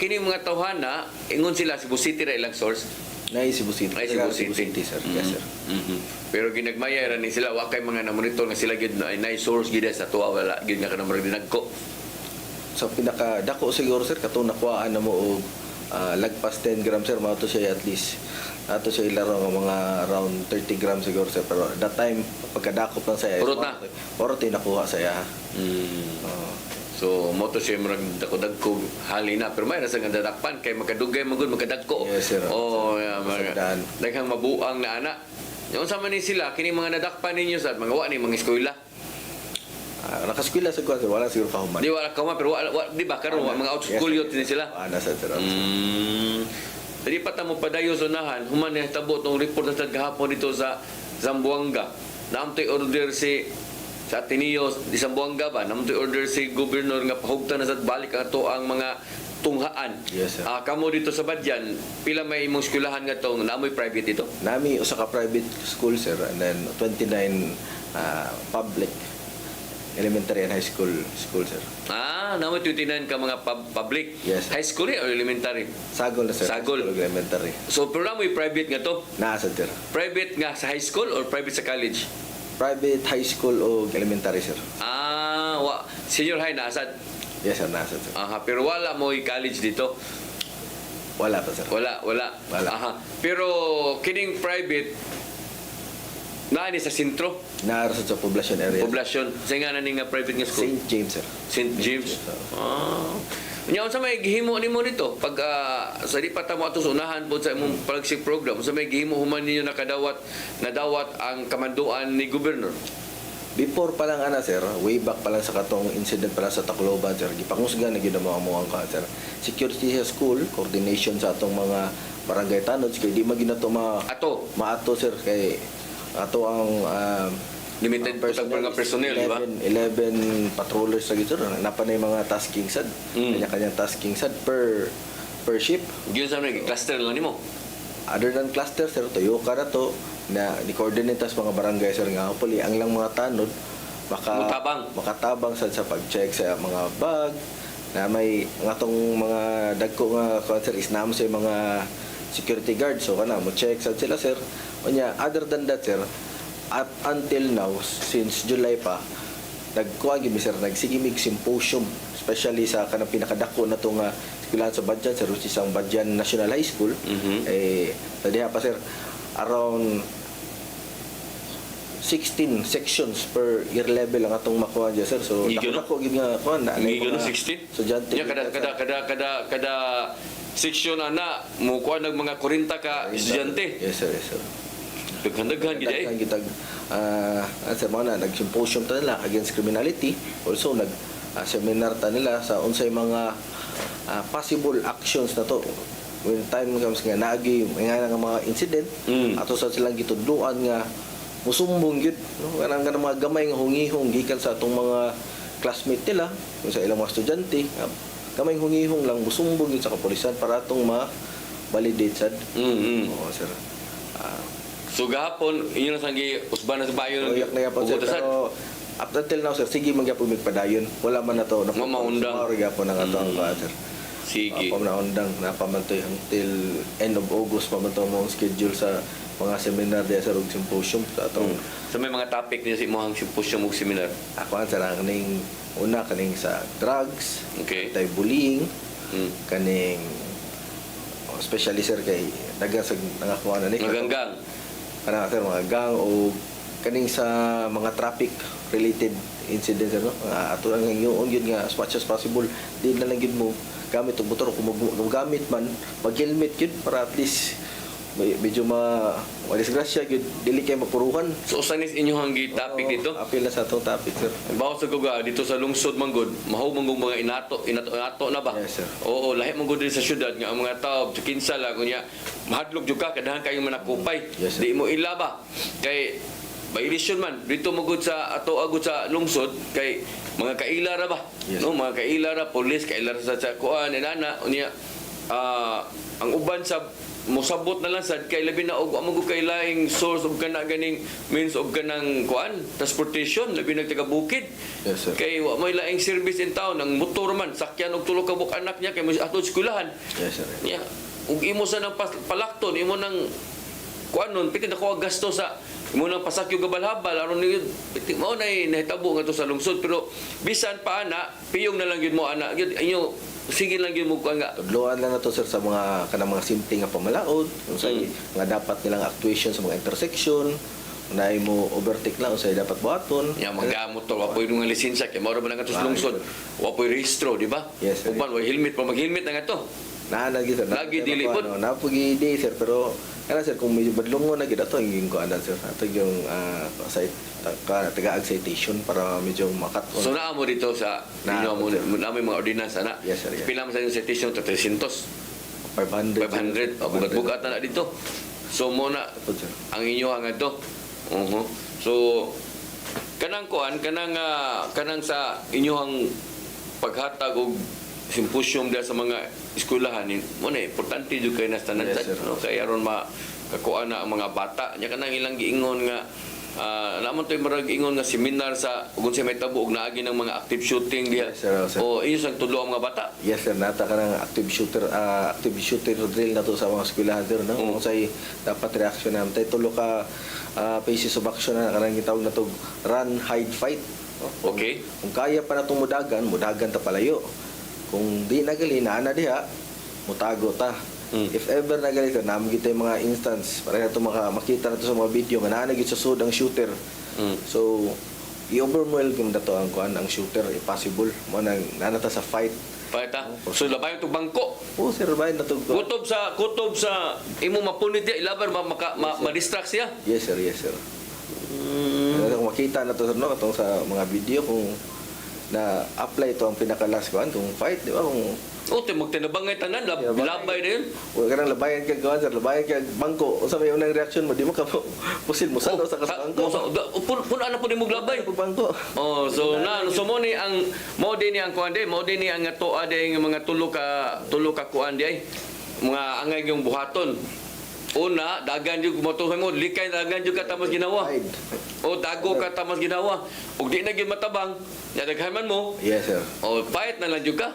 mga tawhana ingon sila Cebu City ra ilang source. Nay Cebu City. Ay Cebu City sir. Yes sir. Pero ginagmaya ra ni sila wa kay mga na-monitor nga sila gyud na source gyud sa tuwa wala gyud nga kanang dinagko. So pinaka dako siguro sir katong nakuhaan na mo og lagpas 10 grams sir mao to siya at least ato siya ilaro nga mga around 30 grams siguro sir pero that time pagkadakop lang saya Purot na? purot nakuha saya ha. So mo to siya murag dako-dagko hali na pero may rasa nga dadakpan kay makadugay man gud makadagko. Yes, sir. Masagdan. Daghang mabuang na ana. Yung sa man ni sila kini mga nadakpan ninyo sa mga wa ni mga eskwela. Nakaskwela sa kuwan sir wala siguro kahuman. Di wala ka man pero di ba karon mga out school youth ni sila. Ana sa sir. Dili pa ta mo padayo sa unahan human ni tabo tong report na gahapon dito sa Zamboanga. Naamtoy order si sa Ateneo di Zamboanga ba naamtoy order si gobernador nga pahugtan na sa balik ato ang mga tunghaan. Yes sir. Kamo dito sa Badyan pila may imong eskwelahan nga tong naamoy private ito? Nami usa ka private school sir and then 29 public elementary and high school sir. Naamoy 29 ka mga public. Yes, sir. High school or elementary? Sagol na sir. Sagol. High school, elementary. So pero naamoy private nga to? Naa sa sir. Private nga sa high school or private sa college? Private high school o elementary sir. Senior high na asad. Yes sir, naa sa sir. Pero wala mo college dito. Wala pa sir. Wala. Wala. Pero kining private naani sa sentro, Naa sa poblacion area. poblasyon. Sa nga na nga private nga school. St. James sir. St. James. Nya unsa may gihimo nimo nito pag sa di pa ta mo ato sa unahan po sa imong flagship program unsa may gihimo human ninyo nadawat ang kamanduan ni gobernador? before pa lang ana sir, way back pa lang sa katong incident pa lang sa Tacloban sir, gipangusgan na gyud ang mga muang ka sir. Security sa school, coordination sa atong mga barangay tanods kay di magina to maato sir kay ato ang Limited po mga personnel, di ba? 11 patrollers lagi sir. Napanay mga tasking sad. Kanya-kanyang tasking sad per ship. Yun sa mga cluster lang nimo. Other than cluster sir, tuyo ka na to na ni-coordinate sa mga barangay sir nga hopefully ang lang mga tanod makatabang sad sa pag-check sa mga bag na may nga tong mga dagko nga sir is namo sa mga security guard so kana mo check sad sila sir. Unya other than that sir, up until now, since July pa, nagkuha gid sir, nagsigimig symposium, especially sa kanang pinakadako na to nga eskwelahan sa Badyan, sa which is ang Badyan National High School. Tadiha pa sir, around 16 sections per year level ang atong makuha dyan sir. So, ako gid nga kuha na. 16? So, dyan, kada section ana mo kuha ng mga 40 ka estudyante. Yes sir, yes sir. Daghan gid ay. Gitag sa mga nag-symposium ta nila against criminality. Also seminar ta nila sa unsay mga possible actions na to when time comes nga naagi nga mga incident ato sa silang gitudloan nga musumbong gid no kanang mga gamay nga hungihong gikan sa atong mga classmate nila sa ilang mga estudyante gamay hungihong lang musumbong gid sa kapulisan para atong ma-validate sad. Oo sir. So gahapon, inyo na sangi usban na sa bayon. Proyak na yapon sir, pero up until now sir, sige magyapon magpadayon. Wala man na to. Mamaundang. Magyapon na nga to ang sir. Sige. Pamaundang na pamantoy until end of August pamantoy mo ang schedule sa mga seminar diya sa Rug Symposium sa atong. So may mga topic niya sa imong symposium ug seminar. Ako ang sir kaning una kaning sa drugs, Okay. bullying, kaning especially sir kay dagan sa nangakuha na ni Maganggang. kana sir mga gang o kaning sa mga traffic related incidents ano ato lang yung yun nga as much as possible di na lang gid mo gamit og motor kung gamit man mag-helmet gid para at least medyo disgrasya gid dili kay mapuruhan. So usa ni inyong topic dito. Apil na sa atong topic sir. Bawo sa kuga dito sa lungsod man gud, mahaw man gud mga inato na ba? Yes, sir. Oo, lahi man gud sa syudad nga ang mga tao sa kinsa lang kunya mahadlok jud ka kadahan kayo manakupay. Yes, sir. Di mo ilaba kay violation man dito mo gud sa ato agud sa lungsod kay mga kailara ba? Yes, No, mga kailara, police, kailara sa kuan inana unya ang uban sa mosabot na lang sad kay labi na og amo kay laing source of kana ganing means of kanang kuan transportation labi nagtaga bukid. Yes, sir. Kay wa may laing service in town ang motor man sakyan og tulo ka buk anak niya kay mo ato eskwelahan. Yes sir. Nya ug imo sa nang palakton imo nang kuan nun piti nako gasto sa imo nang pasakyo gabalhabal aron ni piti mao nay nahitabo nga to sa lungsod pero bisan pa ana piyong na lang gyud mo ana gyud inyo sige lang gyud mo kuan nga Tudloan lang na to sir sa mga kanang mga simple nga pamalaod unsay nga dapat nilang actuation sa mga intersection unay mo overtake lang unsay dapat buhaton. ya maggamot to wa poy nga lisensya kay mao ra man nga to sa lungsod wa poy rehistro di ba? Yes, sir. Uban wa helmet pa mag-helmet na nga to. Lagi sir. Lagi dili po. Napugi di sir pero kana sir kung medyo badlongon na gid ato yung kuanan sir. Ato yung taga citation para medyo makat-on. So naa mo dito sa inyo mo namin mga ordinance ana. Yes, sir, yes. Pila man sa inyong citation 300 500. 500 bugat-bugat na dito. So mo na Apo, sir. ang inyo hangad to. So kanang kuan kanang sa inyohang paghatag og symposium dahil sa mga eskwelahan mo na importante jud kay nas tanan Yes, sir. no kay aron makakuha na ang mga bata nya kanang ilang giingon nga naman to'y marag ingon nga seminar sa kung sa may tabo og naagi ng mga active shooting diha. Yes, sir, sir. O inyo sang tulo ang mga bata. Yes sir, nata ka ng active shooter drill na to sa mga eskwelahan sir no. Kung say dapat reaction na tay tulo ka phases of action na kanang gitawag na to run, hide, fight. No? Okay. Kung kaya pa natong mudagan ta palayo. Kung di nagali na diha, mutago ta. If ever nagali ka, naman kita yung mga instance para na ito makita na ito sa mga video nga naanagit sa sud ang shooter. So, i-overwhelm na to ang shooter, possible. Mo nang nanata sa fight. Paita. So labayon to bangko. Oh, sir, bayan na to. Kutob sa imo mapunit diha ilaban ma-distract siya. Yes, sir, yes, sir. makita na to sir, no, katong sa mga video kung na apply to ang pinaka-last kuan kung fight, di ba? Kung O, magtinabangay tanan, labay na yun. huwag ka nang labayan ka kuan sir, labayan ka bangko. Unsa may unang reaction mo? Di mo ka pusil mo sa sa bangko. Puno na po din maglabay. Pag bangko. Oh, so mo ni ang mo din ni ang kuan di, mo din ni ang toa di nga mga tulo ka kuan di ay. Mga angay yung buhaton. Una, dagan yung motuhan mo, likay dagan yung katamas ginawa. O dago katamas ginawa. O di na gyud matabang, yadaghaman mo. Yes sir. O payat na lang jud ka.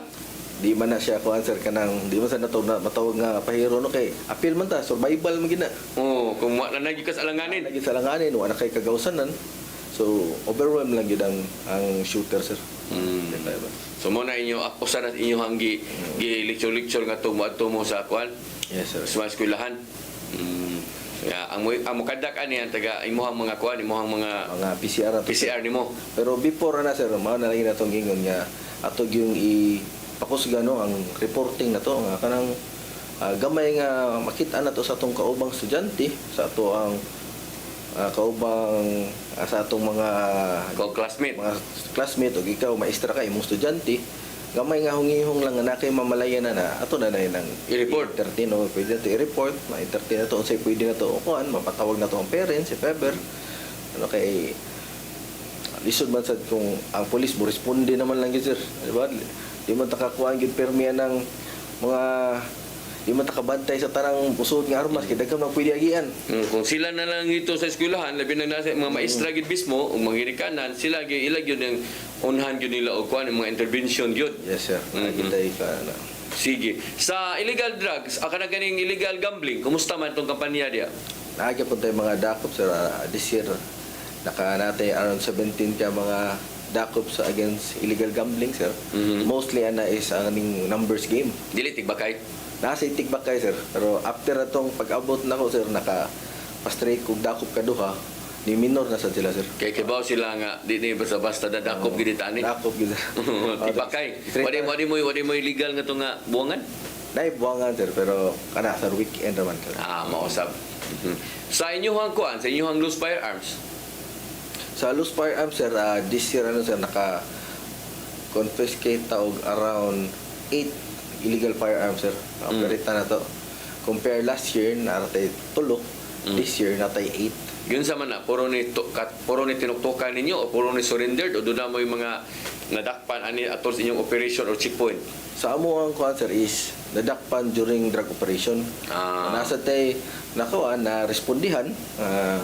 Di man na siya kuan sir kanang di man sa matawag nga pahiro no kay appeal man ta survival man gina. Oh, kung wa na nagyud ka sa alanganin. Lagi sa langanin wala kay kagawsanan. So overwhelm lang gyud ang shooter sir. So mo na inyo apusan at inyo hanggi lecture nga tumo mo sa kuan. Yes sir. Sa mga eskwelahan. Ya, ang mukadak ani ang taga imuhang mga kuan, imuhang mga PCR na to, sir. PCR nimo. Pero before na sir, mao na lagi natong gingon nga atog yung ipakusga no ang reporting na to nga kanang gamay nga makita na to sa atong kaubang estudyante, sa ato ang kaubang sa atong mga classmate o ikaw maestra ka imong estudyante gamay nga hungihong lang na kay mamalayan na ato na nang I-report. entertain o pwede na to i-report ma-entertain na to unsay pwede na to o kuan mapatawag na to ang parents if ever ano kay lisod man sad kung ang pulis mo responde naman lang gid sir di ba di man takakuan gid permian ng mga di man takabantay sa tanang pusod nga armas kay daghan man pwede agian. Kung sila na lang ito sa eskwelahan, labi na nasa mga maestra gid mismo, o mga hirikanan, sila gyud ilag yun ang unhan gyud nila og kuan mga intervention gyud. Yes sir. Nakitay ka na. Sige. Sa illegal drugs, aka na ganing illegal gambling, kumusta man tong kampanya dia? Naagya po tayo mga dakop sir this year. Naka natay around 17 ka mga dakop sa against illegal gambling sir. Mostly ana is ang aming numbers game. Dili tigbakay. Nasa itigbak kay sir. Pero after atong pag-abot na ko sir naka pa-straight kog dakop kaduha ni minor na sad sila sir. Kay kibaw sila nga di basta dadakop gid tani. Dakop gid. Tibakay. Wadi mo illegal nga to nga buwangan. Naibuangan sir pero kana sa weekend naman sir. Mausap. Sa inyong kuan, sa inyong loose firearms. Sa loose firearms sir this year ano sir naka confiscate ta og around 8 illegal firearms sir. Operate na to. Compare last year naratay 3, this year natay 8. Yun sa man na, puro ni tinuktukan ninyo o puro ni surrendered o doon na mo yung mga nadakpan ani ato sa inyong operation or checkpoint? Sa amo ang kuan sir is nadakpan during drug operation. Nasa tay nakuha na respondihan.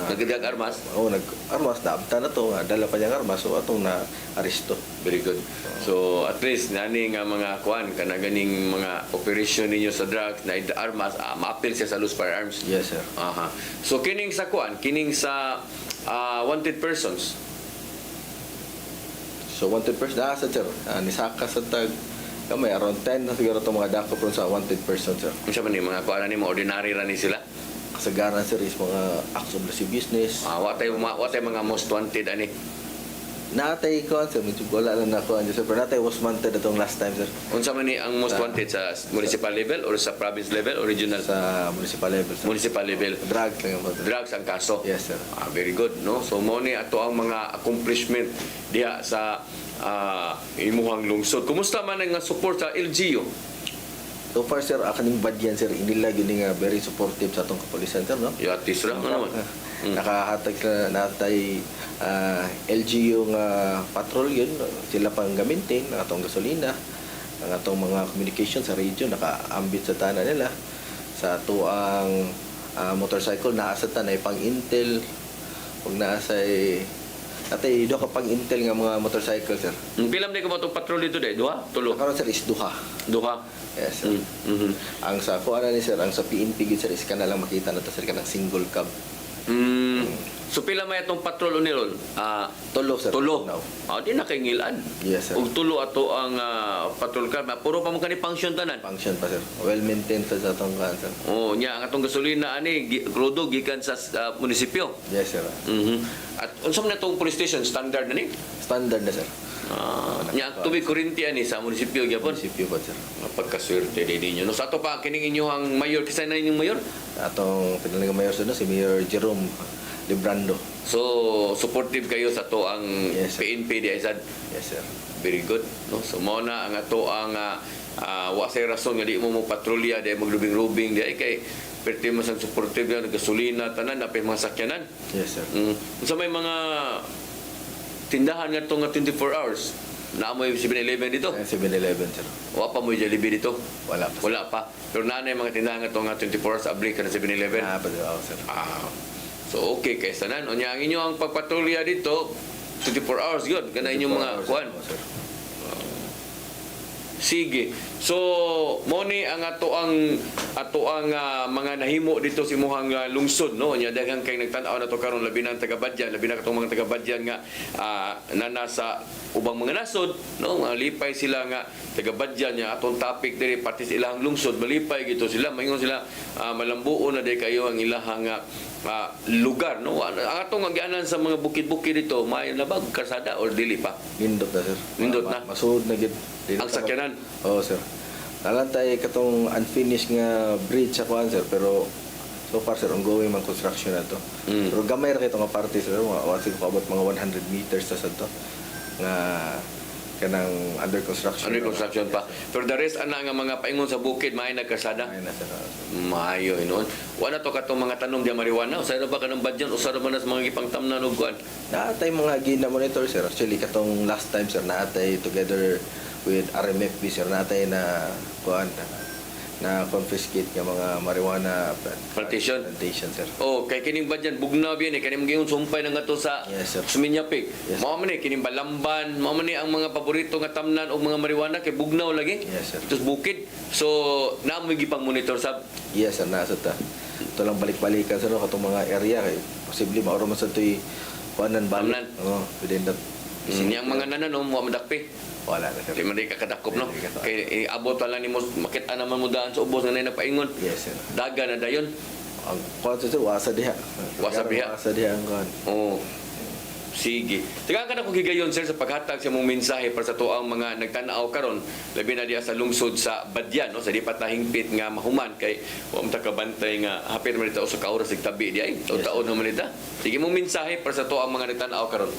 Nagdag armas? Nag-armas na abta na to. Dala pa niyang armas so atong na aresto. Very good. So at least nani nga mga kuan kana ganing mga operation ninyo sa drugs na armas ma-appeal siya sa loose firearms. Yes sir. Aha. So kining sa kuan, kining sa wanted persons. So wanted person sa sir. Nisaka sa tag may around 10 na siguro itong mga dakop ron sa wanted person sir. Kung siya man yung mga kuan ni mo ordinary ra ni sila. Kasagaran sir is mga acts of lascivious business. Watay mga most wanted ani. Natay ko sir, medyo wala lang na ako sir. Pero natay was wanted itong last time sir. Unsa man ni ang most wanted sa municipal level or sa province level or regional? Sa municipal level sir. Municipal level. Drug lang yung Drugs ang kaso. Yes sir. Very good no. So mo ni ato ang mga accomplishment diha sa imuhang lungsod. Kumusta man ang support sa LGU? So far sir, akaning badyan sir, inila yun nga very supportive sa atong kapulisan sir no. Yatis ra ano naman. Nakahatag sila natay LGU nga patrol yun, sila pang gamitin ng atong gasolina, ang atong mga communication sa region nakaambit sa tanan nila sa tuang motorcycle naasa tanay pang intel ug naasa atay do ka pang intel nga mga motorcycle sir. Pilam day ko mo patrol dito day? Duha? Tulo? Karon sir is duha. Duha? Yes sir. Ang sa kuha ni sir, ang sa PNP gid sir is kana lang makita na to sir kanang single cab. So pila may atong patrol ni Rol? Tulo sir. Tulo. Now. Di na kay ngilan. Yes sir. Ug tulo ato ang patrol car. Puro pa mo kani function tanan. Function pa sir. Well maintained pa sa atong kan sir. Oh, nya ang atong gasolina ani crudo gikan sa munisipyo. Yes sir. At unsa man atong police station standard na ni? Standard na sir. Nya tubig kuryente ani sa munisipyo gyapon. Munisipyo pa sir. Pagkaswerte din ninyo. No sa ato pa kining inyong mayor, kisa na inyong mayor? Atong pinanggamayos na si Mayor Jerome Librando. So supportive kayo sa to ang Yes, sir. PNP di ay sad. Yes, sir. Very good, no? So mo na ang ato ang wa say rason nga di mo mo patrolya di maglubing-rubing di ay kay perti mo sang supportive na gasolina tanan napay mga sakyanan. Yes, sir. So may mga tindahan nga to nga 24 hours. Na mo yung 7-Eleven dito. 7-Eleven, sir. Wa pa mo yung Jollibee dito. Wala pa, sir. Wala pa. Pero nanay mga tindahan nga to nga 24 hours abli ka na 7-Eleven. Pa daw, sir. So okay kay sanan unya ang inyo ang pagpatrolya dito 24 hours good kana inyong mga 24 hours, kuan. sir. Sige. So mo ni ang ato ang mga nahimo dito si muhang lungsod no nya daghang kay nagtan-aw na to karon labi na ang taga-Badyan labi na katong mga taga-Badyan nga na nasa ubang mga nasod no malipay sila nga taga-Badyan nya atong topic diri pati sa ilang lungsod malipay gito sila maingon sila malambuon na day kayo ang ilahang lugar no ang atong agianan sa mga bukid-bukid dito may labag kasada or dili pa Nindot na, sir. Nindot na. Masuod na gid. ang sakyanan. Oo, sir. Nalantay katong unfinished nga bridge sa kuan, sir, pero so far, sir, ongoing man construction na to. Pero gamay ra kay nga parte, sir, mga wasig pa abot mga 100 meters sa to nga kanang under construction. Under construction pa. Pero the rest ana nga mga paingon sa bukid may nagkasada. Ay na, sir. Maayo inon. Wala to katong mga tanong di marijuana. Usa ra ba kanang badyan usa ra man sa mga gipangtamnan og kuan. Naatay mga gina-monitor, sir. Actually, katong last time, sir, naatay together with RMFB, sir, naatay na kuan na confiscate nga mga marijuana Plantation. sir. Oh, kay kining badyan bugnaw biyan eh kaning giyon sumpay na nga to sa Yes, sir. Suminyapik. Yes. Mao man ni kining balamban, mao man ni ang mga paborito nga tamnan og mga marijuana kay bugnaw lagi. Yes, sir. Tus bukid. So naamoy gipang monitor sab. Yes, sir, nasa ta. Ito lang balik-balikan, sir, no, katong mga area kay posible maoro man sa to'y kuanan balik. Tamnan. Oo, within that Yang mga nananom mo madakpi. wala na, sir. Di man di ka kadakop no. Di ka kadakop. Kay abot pa lang nimo makita naman mo daan sa ubos nga nay napaingon. Yes, sir. Daga na dayon. Ang kuan, sir, wasa diha. Wasa diha. Wasa diha ang kuan. Oo. Sige. Tiga ka na kung higayon sir sa paghatag sa mong mensahe para sa tuang mga nagtanaw karon labi na diya sa lungsod sa Badyan no sa di patahingpit nga mahuman kay wa man ta kabantay nga hapit man dito sa kauras tabi di ay taon naman ita. Sige mong mensahe para sa tuang mga nagtanaw karon.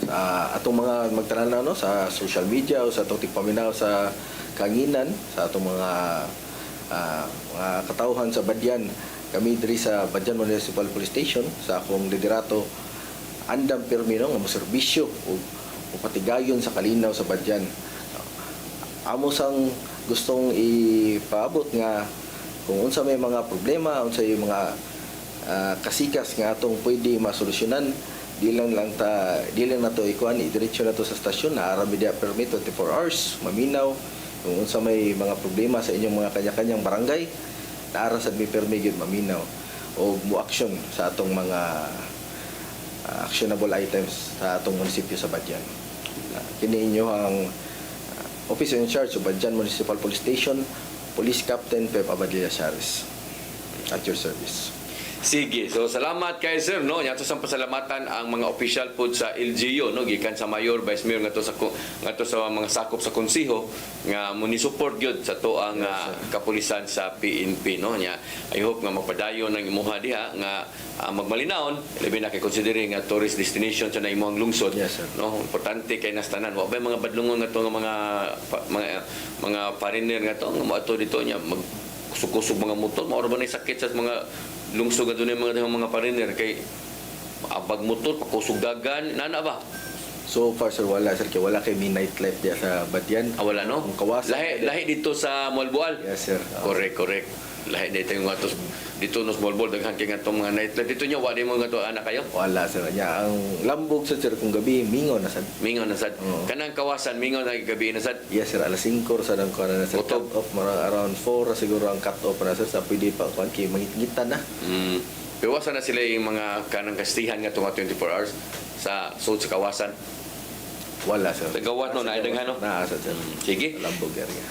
Sa atong mga magtanaw, no, sa social media o sa atong tigpaminaw sa kanginan, sa atong mga katawhan sa Badyan, kami diri sa Badyan Municipal Police Station sa akong liderato andam pirmi, no, nga moserbisyo o patigayon sa kalinaw sa Badyan. Amo sang gustong ipaabot nga kung unsa may mga problema, unsa may mga kasikas nga atong pwede masolusyonan, di lang na to ikuan idiretso na to sa stasyon na ara media permit 24 hours maminaw kung unsa may mga problema sa inyong mga kanya-kanyang barangay na ara sad may permit gyud maminaw o mo action sa atong mga actionable items sa atong munisipyo sa Badyan. Kini inyo ang officer in charge of Badyan Municipal Police Station, Police Captain Pep Abadilla Charis, at your service. Sige. So salamat kay sir no. Yato sang pasalamatan ang mga official pod sa LGU no gikan sa mayor, vice mayor ngadto sa mga sakop sa konseho nga muni support gyud sa to ang kapulisan sa PNP no nya. I hope nga magpadayon ng imuha diha nga magmalinaon labi na kay considering nga tourist destination sa na imuhang lungsod. Yes, sir. No, importante kay nastanan. Wa bay mga badlungon nga to nga mga foreigner nga to nga moadto dito nya kusog-kusog mga motor, mao ra ba nay sakit sa mga lungsod nga dunay mga pariner kay abag motor pakusugagan nana ba. So far, sir, wala, sir, kaya wala kay midnight life diya sa Badyan. Wala no. Ang kawasan. Lahi dito sa Malboal. Yes, sir. Correct. Lahi dito yung atos dito no small ball daghan kay ngatong mga nightlife dito nya wa di mo ngato anak kayo. Wala, sir. Nya ang lambog, sir, kung gabi mingon na sad. Mingaw na sad. Oo. Kanang kawasan mingaw na gabi na sad. Yes, sir, alas 5 sa dang kuan na, sir. Kutob. Cut off around 4 siguro ang cut off na, sir, sa pwede pa kuan kay mangitgitan na. Piwasan na sila yung mga kanang kastihan nga tunga 24 hours sa sud sa kawasan. Wala, sir. Tagawat no na idang ano. Na sir. Sige. Lambog area.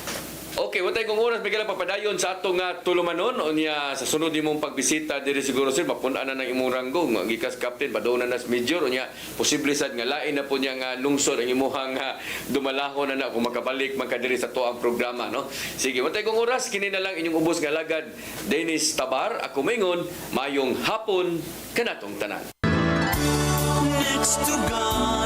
Okay, watay kong oras bigala papadayon sa atong tulumanon unya sa sunod imong pagbisita diri siguro sir mapun-an na ng imong ranggo nga gikas captain paduna nas major unya posible sad nga lain na po niya nga lungsod ang imong dumalahon na kung makabalik man ka diri sa tuang programa no. Sige, watay kong oras kini na lang inyong ubos nga lagad Dennis Tabar ako mingon mayong hapon kanatong tanan. next to God.